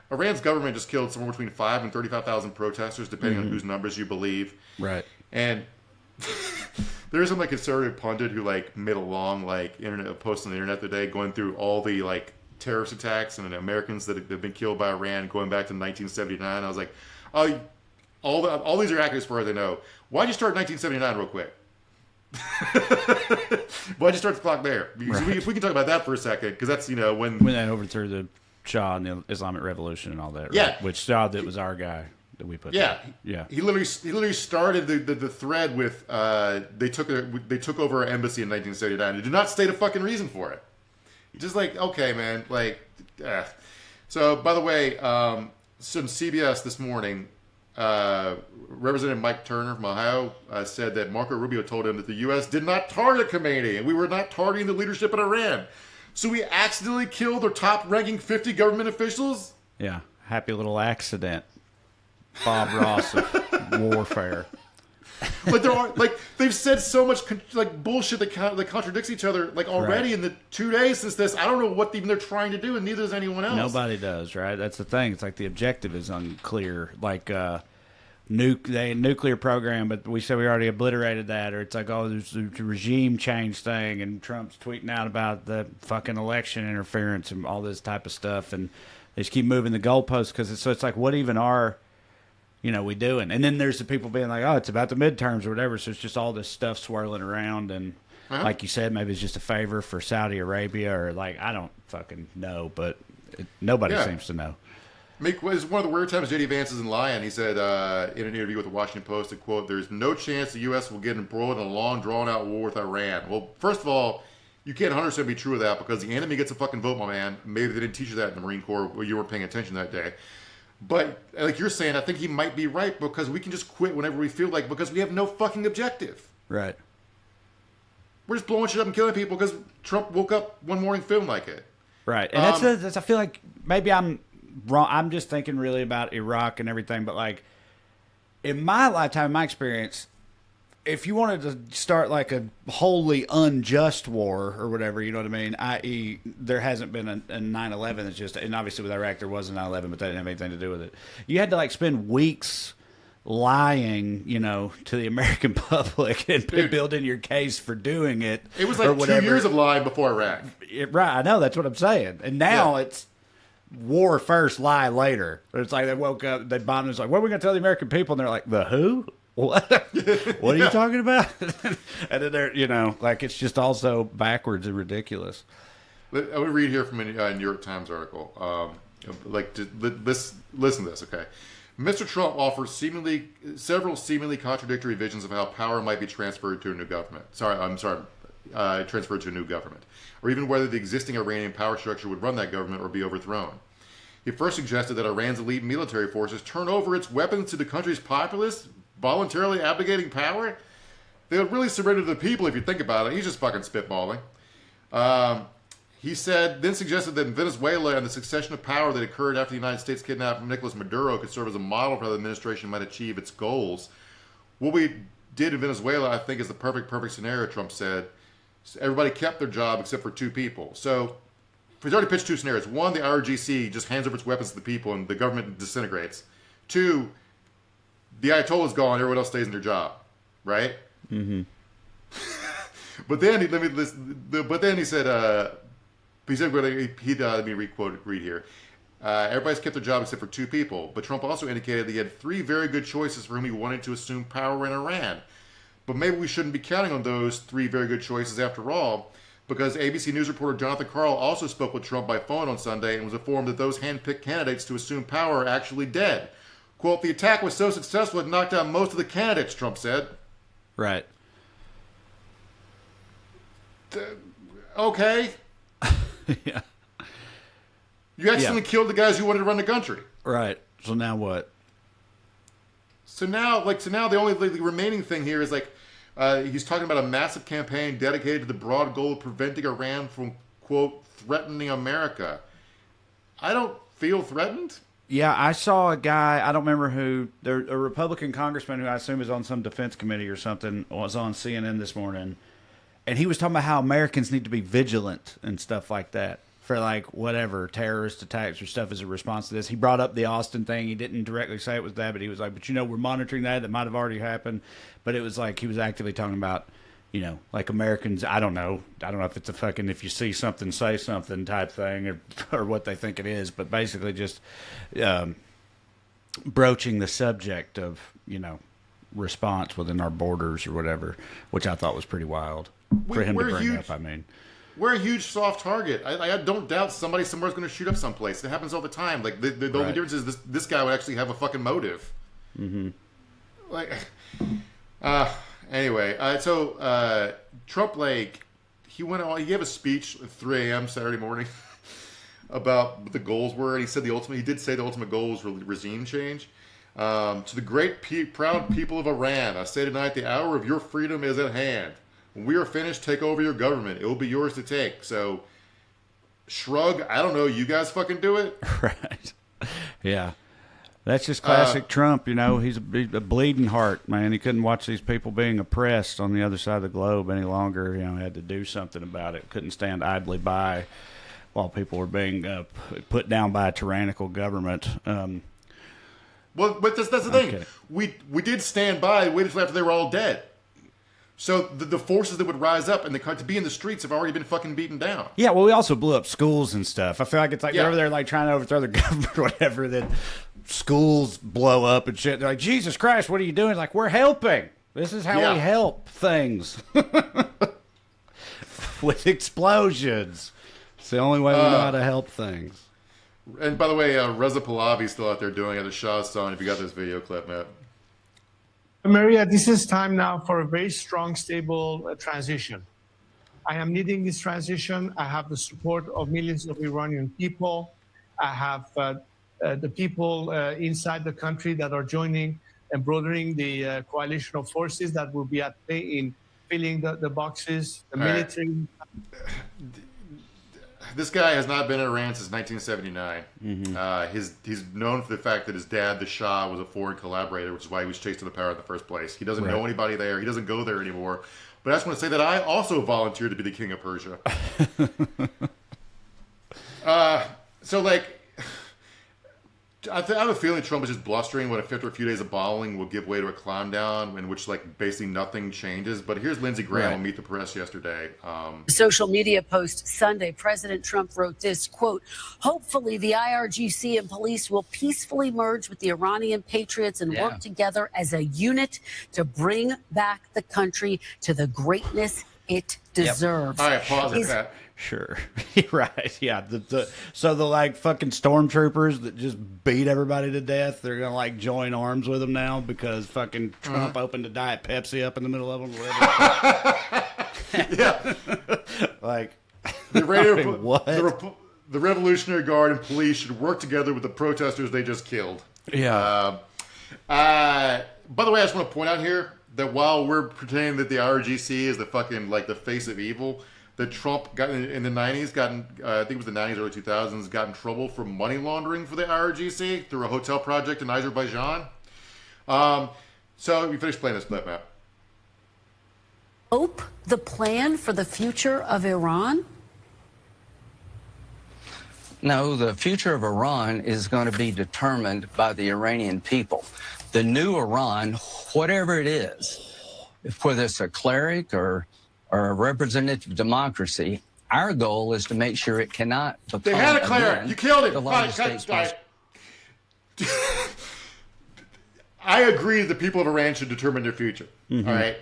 Iran's government just killed somewhere between 5,000 and 35,000 protesters, depending on whose numbers you believe. Right. And there's some like conservative pundit who like made a long like post on the internet today going through all the like terrorist attacks and Americans that have been killed by Iran going back to 1979. I was like, oh, all these are accurate as far as I know. Why'd you start 1979 real quick? Why'd you start the clock there? Right. If we can talk about that for a second, because that's when they overthrew the Shah and the Islamic Revolution and all that. Right? Yeah, which Shah, that was our guy that we put. Yeah, there. Yeah. He literally started the thread with they took over our embassy in 1979. They did not state a fucking reason for it. Just like, okay, man, like. So by the way, some CBS this morning. Representative Mike Turner from Ohio said that Marco Rubio told him that the U.S. did not target Khomeini and we were not targeting the leadership in Iran. So we accidentally killed their top-ranking 50 government officials? Yeah, happy little accident. Bob Ross of warfare. Like they've said so much bullshit that contradicts each other already in the 2 days since this. I don't know what even they're trying to do, and neither does anyone else. Nobody does, right? That's the thing. It's like the objective is unclear. Like nuclear program, but we said we already obliterated that, or it's like, oh, there's a regime change thing, and Trump's tweeting out about the fucking election interference and all this type of stuff, and they just keep moving the goalposts because it's like, what even are we doing? And then there's the people being like, oh, it's about the midterms or whatever, so it's just all this stuff swirling around, and like you said, maybe it's just a favor for Saudi Arabia, or like, I don't fucking know, but nobody seems to know. It was one of the weird times J.D. Vance is in lying. He said in an interview with the Washington Post, that, quote, "There's no chance the U.S. will get embroiled in a long, drawn-out war with Iran." Well, first of all, you can't 100% be true of that, because the enemy gets a fucking vote, my man. Maybe they didn't teach you that in the Marine Corps where you weren't paying attention that day. But like you're saying, I think he might be right, because we can just quit whenever we feel like, because we have no fucking objective. Right. We're just blowing shit up and killing people because Trump woke up one morning feeling like it. Right. And that's I feel like maybe I'm wrong. I'm just thinking really about Iraq and everything, but like in my lifetime, in my experience, if you wanted to start like a wholly unjust war or whatever, you know what I mean? I.e., there hasn't been a 9/11. It's just, and obviously with Iraq there was a 9/11, but that didn't have anything to do with it. You had to like spend weeks lying, you know, to the American public and building your case for doing it. It was like 2 years of lying before Iraq. Right, I know, that's what I'm saying. And now it's war first, lie later. It's like they woke up, they bombed, it's like, what are we going to tell the American people? And they're like, the who? What? What are you talking about? And then they're, you know, like it's just also backwards and ridiculous. I would read here from a New York Times article. Listen to this, okay? Mr. Trump offers several seemingly contradictory visions of how power might be transferred to a new government. Transferred to a new government, or even whether the existing Iranian power structure would run that government or be overthrown. He first suggested that Iran's elite military forces turn over its weapons to the country's populace, voluntarily abdicating power. They would really surrender to the people if you think about it. He's just fucking spitballing. He then suggested that in Venezuela and the succession of power that occurred after the United States kidnapped Nicolas Maduro could serve as a model for how the administration might achieve its goals. What we did in Venezuela, I think, is the perfect scenario, Trump said. Everybody kept their job except for 2 people. So he's already pitched 2 scenarios. 1, the IRGC just hands over its weapons to the people and the government disintegrates. 2, the Ayatollah's gone, everyone else stays in their job, right? Mm-hmm. But then he said, let me read here. Everybody's kept their job except for 2 people. But Trump also indicated that he had 3 very good choices for whom he wanted to assume power in Iran. But maybe we shouldn't be counting on those 3 very good choices after all, because ABC News reporter Jonathan Karl also spoke with Trump by phone on Sunday and was informed that those hand-picked candidates to assume power are actually dead. Quote, the attack was so successful it knocked out most of the candidates, Trump said. Right. Okay. Yeah. You accidentally killed the guys who wanted to run the country. Right. So now what? So now the only remaining thing here is he's talking about a massive campaign dedicated to the broad goal of preventing Iran from, quote, threatening America. I don't feel threatened. Yeah, I saw a guy, I don't remember who, a Republican congressman who I assume is on some defense committee or something, was on CNN this morning, and he was talking about how Americans need to be vigilant and stuff like that for like whatever, terrorist attacks or stuff as a response to this. He brought up the Austin thing. He didn't directly say it was that, but he was like, but you know, we're monitoring that. That might have already happened. But it was like he was actively talking about, you know, like Americans, I don't know if it's a fucking, if you see something, say something type thing or what they think it is, but basically just broaching the subject of, you know, response within our borders or whatever, which I thought was pretty wild for him to bring up, I mean. We're a huge soft target. I don't doubt somebody somewhere's going to shoot up someplace. It happens all the time. Like the only difference is this guy would actually have a fucking motive. Mm-hmm. Anyway, so Trump, like, he gave a speech at 3 a.m. Saturday morning about what the goals were, and he did say the ultimate goal was regime change. To the great, proud people of Iran, I say tonight, the hour of your freedom is at hand. When we are finished, take over your government. It will be yours to take. So, shrug. I don't know. You guys fucking do it. Right. Yeah. That's just classic Trump. You know, he's a bleeding heart, man. He couldn't watch these people being oppressed on the other side of the globe any longer. You know, he had to do something about it. Couldn't stand idly by while people were being put down by a tyrannical government. Well, but that's the thing. Okay. We did stand by, waited until after they were all dead. So the forces that would rise up and to be in the streets have already been fucking beaten down. Yeah, well, we also blew up schools and stuff. I feel like it's like they're over there like trying to overthrow the government or whatever, then schools blow up and shit. They're like, Jesus Christ, what are you doing? Like, we're helping. This is how we help things. With explosions. It's the only way we know how to help things. And by the way, Reza Pahlavi's still out there doing it. The Shah's son, if you got this video clip, Matt. Maria, this is time now for a very strong, stable transition. I am leading this transition. I have the support of millions of Iranian people. I have the people inside the country that are joining and broadening the coalition of forces that will be at play in filling the boxes, the military. this guy has not been in Iran since 1979. He's known for the fact that his dad, the Shah, was a foreign collaborator, which is why he was chased to the power in the first place. He doesn't know anybody there. He doesn't go there anymore. But I just want to say that I also volunteered to be the king of Persia. So, like, I have a feeling Trump is just blustering when after a few days of bawling will give way to a calm down in which, like, basically nothing changes. But here's Lindsey Graham on Meet the Press yesterday. Social media post Sunday, President Trump wrote this, quote, hopefully the IRGC and police will peacefully merge with the Iranian patriots and work together as a unit to bring back the country to the greatness it deserves. All right, pause it, Pat. Sure. Right. Yeah. So the like fucking stormtroopers that just beat everybody to death, they're going to like join arms with them now because fucking Trump opened a Diet Pepsi up in the middle of them. Yeah. Like, what? The Revolutionary Guard and police should work together with the protesters they just killed. Yeah. By the way, I just want to point out here that while we're pretending that the IRGC is the fucking, like, the face of evil, that Trump got in the 90s, I think it was the 90s, early 2000s, got in trouble for money laundering for the IRGC through a hotel project in Azerbaijan. So you finish playing this clip, Matt. Hope the plan for the future of Iran? No, the future of Iran is going to be determined by the Iranian people. The new Iran, whatever it is, whether it's a cleric or a representative democracy, our goal is to make sure it cannot become. They had a cleric. You killed him. The largest state I agree that the people of Iran should determine their future. All right.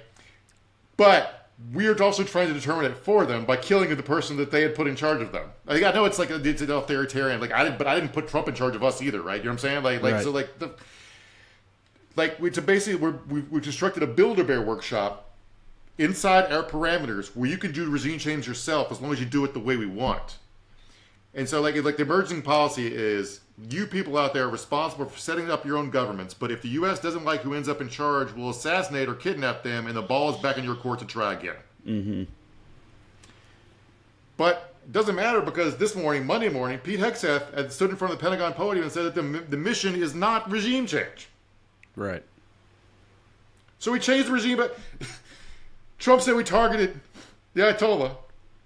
But we are also trying to determine it for them by killing the person that they had put in charge of them. I know it's like it's an authoritarian. Like I didn't put Trump in charge of us either, right? You know what I'm saying? We've constructed a Build-A-Bear workshop inside our parameters where you can do regime change yourself as long as you do it the way we want. And so like the emerging policy is you people out there are responsible for setting up your own governments, but if the U.S. doesn't like who ends up in charge, we'll assassinate or kidnap them, and the ball is back in your court to try again. But it doesn't matter because this morning, Monday morning, Pete Hegseth had stood in front of the Pentagon podium and said that the mission is not regime change. Right. So we changed the regime, but Trump said we targeted the Ayatollah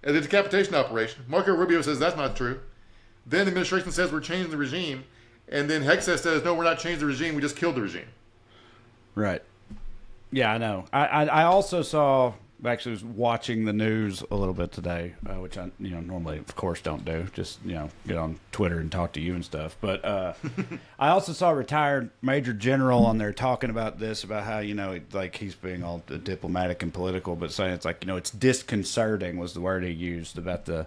and the decapitation operation. Marco Rubio says that's not true. Then the administration says we're changing the regime. And then Hegseth says, no, we're not changing the regime. We just killed the regime. Right. Yeah, I know. I also saw, actually was watching the news a little bit today, which I normally, of course, don't do. Just, get on Twitter and talk to you and stuff. But I also saw a retired major general on there talking about this, about how, like he's being all diplomatic and political, but saying it's like, it's disconcerting was the word he used about the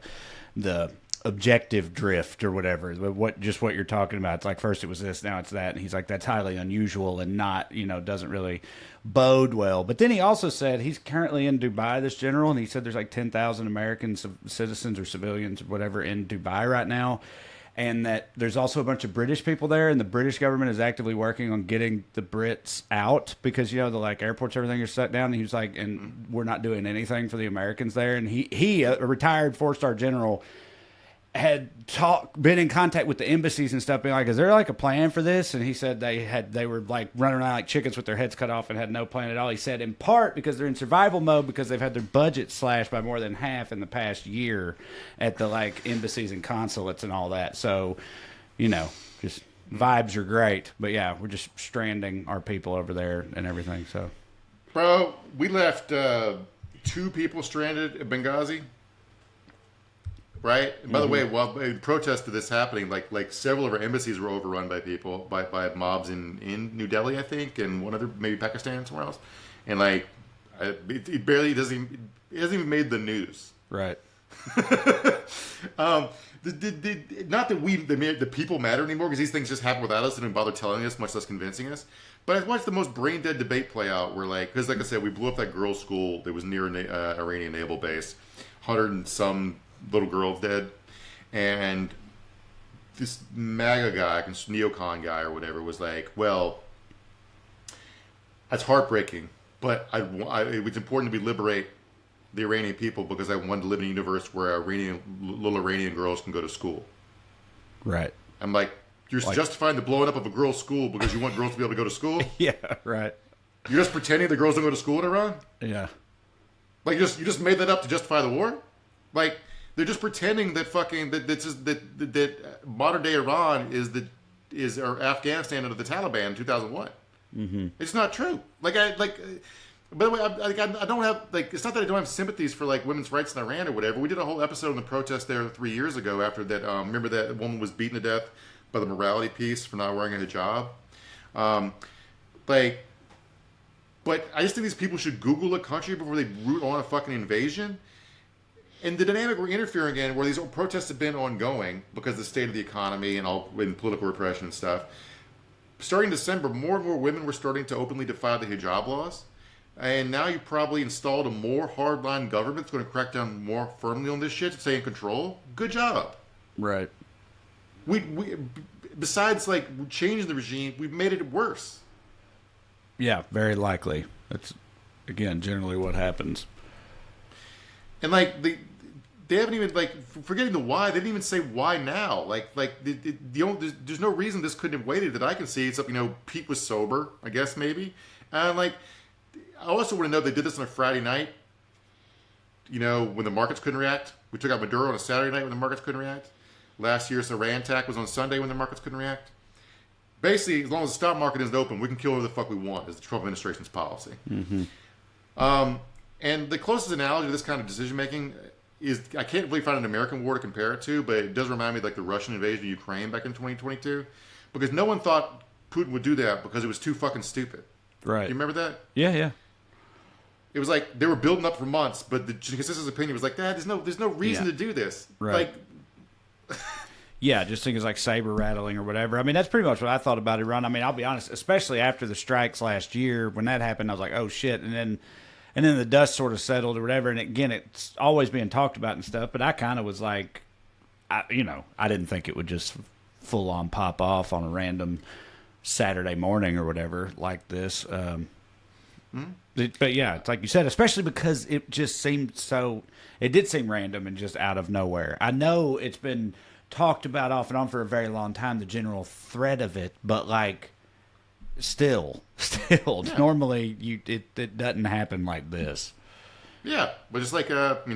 objective drift or whatever, what you're talking about. It's like first it was this, now it's that, and he's like, that's highly unusual and not, doesn't really bode well. But then he also said he's currently in Dubai, this general, and he said there's like 10,000 American citizens or civilians or whatever in Dubai right now, and that there's also a bunch of British people there, and the British government is actively working on getting the Brits out because the like airports, everything are shut down. And he was like, and we're not doing anything for the Americans there. And he a retired 4-star general, had been in contact with the embassies and stuff, being like, is there like a plan for this? And he said they were like running around like chickens with their heads cut off and had no plan at all. He said in part because they're in survival mode because they've had their budget slashed by more than half in the past year at the like embassies and consulates and all that. So, just vibes are great, but yeah, we're just stranding our people over there and everything. So, bro, we left 2 people stranded at Benghazi. Right. And by the way, while in protest to this happening, like several of our embassies were overrun by people, by mobs in New Delhi, I think, and one other maybe Pakistan, somewhere else, and like it barely hasn't even made the news. Right. Not that the people matter anymore because these things just happen without us and didn't bother telling us, much less convincing us. But I watched the most brain dead debate play out where because like I said, we blew up that girls' school that was near an Iranian naval base, 100 and some little girls dead, and this MAGA guy, neocon guy or whatever, was like, well, that's heartbreaking, but it's important that we liberate the Iranian people because I wanted to live in a universe where little Iranian girls can go to school. Right. I'm like, you're justifying the blowing up of a girl's school because you want girls to be able to go to school? Yeah, right. You're just pretending the girls don't go to school in Iran? Yeah. Like you just made that up to justify the war? Like they're just pretending that that modern day Iran is Afghanistan under the Taliban in 2001. Mm-hmm. It's not true. By the way, I don't have it's not that I don't have sympathies for women's rights in Iran or whatever. We did a whole episode on the protest there 3 years ago after that. Remember that woman was beaten to death by the morality piece for not wearing a hijab. But I just think these people should Google a country before they root on a fucking invasion. And the dynamic we're interfering in, where these protests have been ongoing because of the state of the economy and political repression and stuff. Starting December, more and more women were starting to openly defy the hijab laws. And now you've probably installed a more hardline government that's going to crack down more firmly on this shit to stay in control. Good job. Right. We besides changing the regime, we've made it worse. Yeah, very likely. That's, again, generally what happens. And they haven't even forgetting the why. They didn't even say why now. There's no reason this couldn't have waited that I can see. Except Pete was sober, I guess maybe. And I also want to know they did this on a Friday night. When the markets couldn't react. We took out Maduro on a Saturday night when the markets couldn't react. Last year's Iran attack was on Sunday when the markets couldn't react. Basically, as long as the stock market isn't open, we can kill whoever the fuck we want, is the Trump administration's policy. Mm-hmm. And the closest analogy to this kind of decision-making is, I can't really find an American war to compare it to, but it does remind me of the Russian invasion of Ukraine back in 2022. Because no one thought Putin would do that because it was too fucking stupid. Right. You remember that? Yeah. It was they were building up for months, but the consensus opinion was Dad, there's no reason to do this. Right. Yeah, just things like saber rattling or whatever. I mean, that's pretty much what I thought about Iran. I mean, I'll be honest, especially after the strikes last year, when that happened, I was like, oh shit. And then the dust sort of settled or whatever. And again, it's always being talked about and stuff. But I kind of was like, I didn't think it would just full on pop off on a random Saturday morning or whatever like this. But yeah, it's like you said, especially because it just seemed it did seem random and just out of nowhere. I know it's been talked about off and on for a very long time, the general threat of it, but still, yeah. Normally it doesn't happen like this. Yeah, but it's because we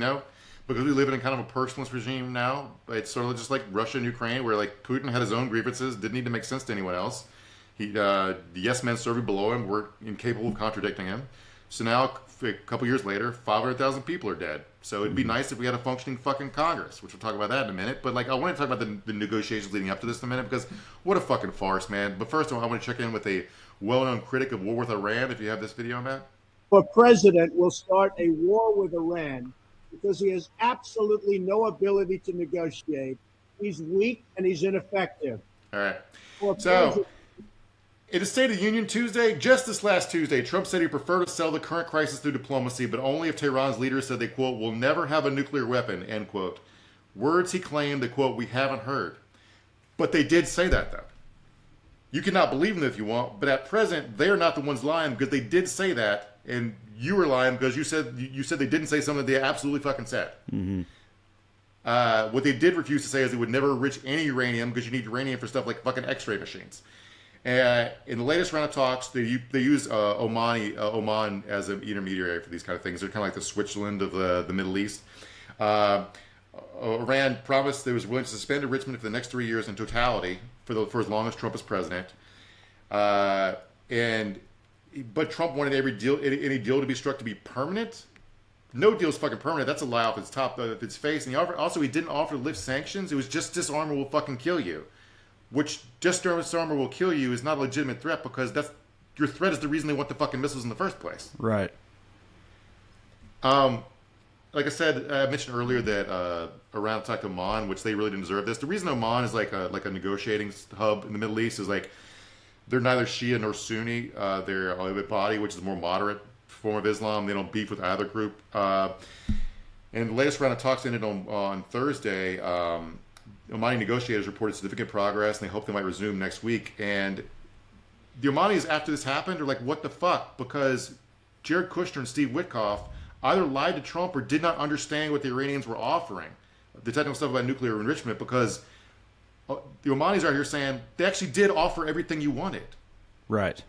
live in kind of a personalist regime now, it's sort of just like Russia and Ukraine, where Putin had his own grievances, didn't need to make sense to anyone else. The yes men serving below him were incapable of contradicting him. So now, a couple years later, 500,000 people are dead. So it'd be nice if we had a functioning fucking Congress, which we'll talk about that in a minute. But I want to talk about the negotiations leading up to this in a minute, because what a fucking farce, man. But first, I want to check in with a well-known critic of war with Iran, if you have this video on that. The president will start a war with Iran because he has absolutely no ability to negotiate. He's weak and he's ineffective. All right. So, in a State of the Union Tuesday, just this last Tuesday, Trump said he'd prefer to settle the current crisis through diplomacy, but only if Tehran's leaders said they, quote, will never have a nuclear weapon, end quote. Words he claimed that, quote, we haven't heard. But they did say that, though. You cannot believe them if you want, but at present, they're not the ones lying because they did say that, and you were lying because you said they didn't say something that they absolutely fucking said. Mm-hmm. What they did refuse to say is they would never enrich any uranium because you need uranium for stuff like fucking X-ray machines. In the latest round of talks, they use Oman as an intermediary for these kind of things. They're kind of like the Switzerland of the Middle East. Iran promised they was willing to suspend enrichment for the next 3 years in totality for as long as Trump is president. But Trump wanted any deal to be struck to be permanent. No deal is fucking permanent. That's a lie off its face. And he didn't offer to lift sanctions. It was just disarm or will fucking kill you. Which just disarm or will kill you is not a legitimate threat because your threat is the reason they want the fucking missiles in the first place. Right. Like I said, I mentioned earlier that Iran attacked Oman, which they really didn't deserve this. The reason Oman is like a negotiating hub in the Middle East is they're neither Shia nor Sunni. They're a body, which is a more moderate form of Islam. They don't beef with either group. And the latest round of talks ended on Thursday. Omani negotiators reported significant progress, and they hope they might resume next week. And the Omanis, after this happened, are like, what the fuck? Because Jared Kushner and Steve Witkoff either lied to Trump or did not understand what the Iranians were offering, the technical stuff about nuclear enrichment, because the Omanis are here saying they actually did offer everything you wanted. Right.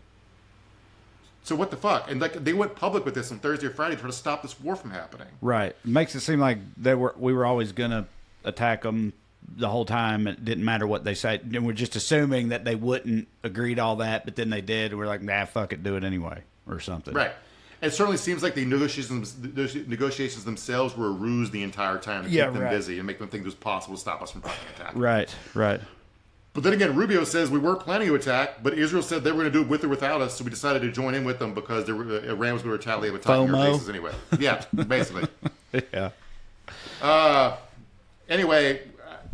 So what the fuck? And like they went public with this on Thursday or Friday to try to stop this war from happening. Right. It makes it seem like we were always going to attack them the whole time. It didn't matter what they said. And we're just assuming that they wouldn't agree to all that, but then they did. And we're like, nah, fuck it, do it anyway, or something. Right. It certainly seems like the negotiations themselves were a ruse the entire time to keep them busy and make them think it was possible to stop us from fucking attacking. Right, right. But then again, Rubio says we weren't planning to attack, but Israel said they were going to do it with or without us, so we decided to join in with them because Iran was going to retaliate with attacking our bases anyway. Yeah, basically. Yeah. Anyway,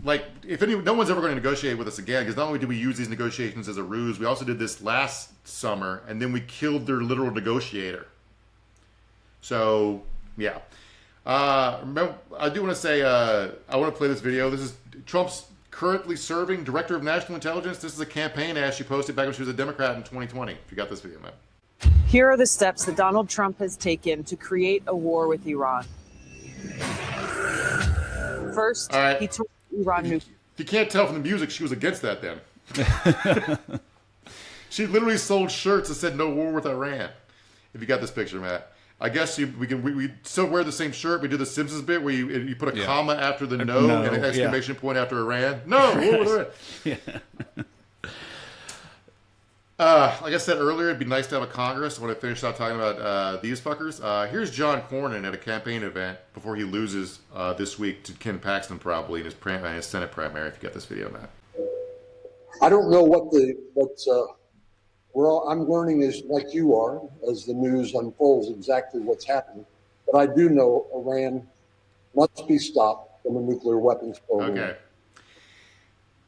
like no one's ever going to negotiate with us again, because not only did we use these negotiations as a ruse, we also did this last summer, and then we killed their literal negotiator. So, yeah. Remember, I do want to say, I want to play this video. This is Trump's currently serving Director of National Intelligence. This is a campaign ad she posted back when she was a Democrat in 2020. If you got this video, man. Here are the steps that Donald Trump has taken to create a war with Iran. First, he told Iran nuclear. If you can't tell from the music, she was against that then. She literally sold shirts that said no war with Iran. If you got this picture, Matt. I guess we still wear the same shirt. We do the Simpsons bit where you put a comma after the no and an exclamation point after Iran. No, war with Iran. Like I said earlier, it'd be nice to have a Congress. When I finish out talking about these fuckers, here's John Cornyn at a campaign event before he loses this week to Ken Paxton probably in his Senate primary. If you got this video, Matt. I don't know I'm learning as like you are as the news unfolds exactly what's happening. But I do know Iran must be stopped from a nuclear weapons program. Okay.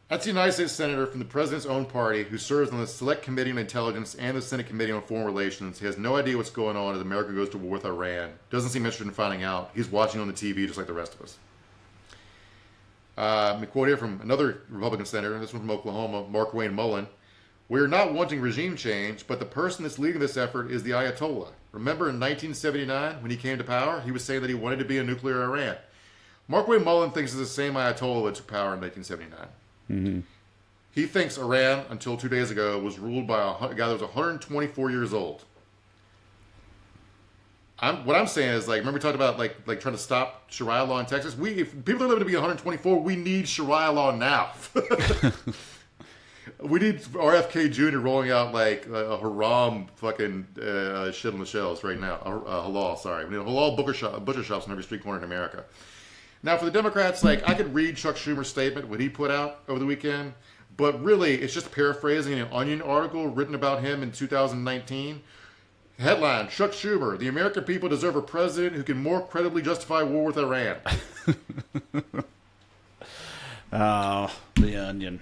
That's the United States Senator from the President's own party who serves on the Select Committee on Intelligence and the Senate Committee on Foreign Relations. He has no idea what's going on as America goes to war with Iran. Doesn't seem interested in finding out. He's watching on the TV just like the rest of us. A quote here from another Republican senator, this one from Oklahoma, Mark Wayne Mullen. We're not wanting regime change, but the person that's leading this effort is the Ayatollah. Remember in 1979 when he came to power, he was saying that he wanted to be a nuclear Iran. Mark Wayne Mullen thinks it's the same Ayatollah that took power in 1979. Mm-hmm. He thinks Iran, until 2 days ago, was ruled by a guy that was 124 years old. What I'm saying is, like, remember we talked about like trying to stop Sharia law in Texas? If people are living to be 124, we need Sharia law now. We need RFK Jr. rolling out like a haram fucking shit on the shelves right now. Halal, sorry. We need a halal butcher shops on every street corner in America. Now, for the Democrats, like, I could read Chuck Schumer's statement, what he put out over the weekend, but really, it's just paraphrasing an Onion article written about him in 2019. Headline, Chuck Schumer, the American people deserve a president who can more credibly justify war with Iran. Oh, the Onion.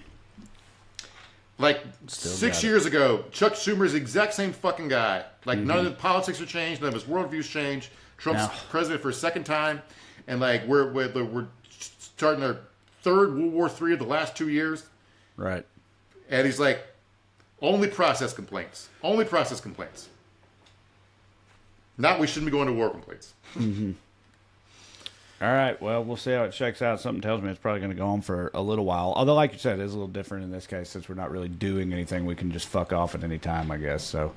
Like, 6 years ago, Chuck Schumer's the exact same fucking guy. Like, none of the politics have changed, none of his worldviews changed. Trump's president for a second time. And like we're starting our third World War III of the last 2 years, right? And he's like, only process complaints, only process complaints. Not we shouldn't be going to war complaints. Mm-hmm. All right, well, we'll see how it shakes out. Something tells me it's probably going to go on for a little while. Although, like you said, it is a little different in this case since we're not really doing anything. We can just fuck off at any time, I guess. So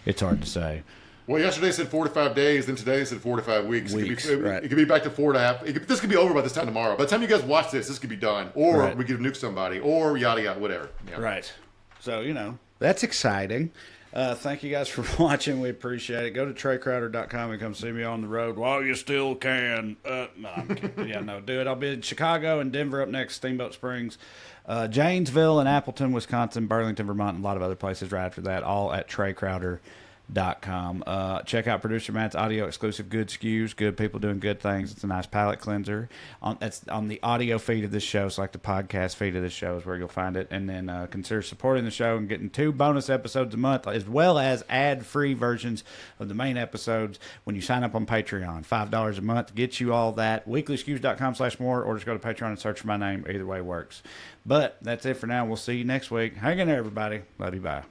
it's hard to say. Well, yesterday said 4 to 5 days, then today said 4 to 5 weeks. Right. It could be back to 4.5. This could be over by this time tomorrow. By the time you guys watch this could be done. Or we could nuke somebody. Or yada yada, whatever. Yeah. Right. So, that's exciting. Thank you guys for watching. We appreciate it. Go to TreyCrowder.com and come see me on the road while you still can. No, I'm kidding. Yeah, no, do it. I'll be in Chicago and Denver up next, Steamboat Springs, Janesville and Appleton, Wisconsin, Burlington, Vermont, and a lot of other places right after that, all at TreyCrowder.com. Check out Producer Matt's audio exclusive Good Skews. Good people doing good things. It's a nice palate cleanser. That's on the audio feed of this show. So like the podcast feed of this show is where you'll find it. And then consider supporting the show and getting 2 bonus episodes a month, as well as ad-free versions of the main episodes when you sign up on Patreon. $5 a month gets you all that. weeklyskews.com/more, or just go to Patreon and search for my name. Either way works. But that's it for now. We'll see you next week. Hang in there, everybody. Love you. Bye.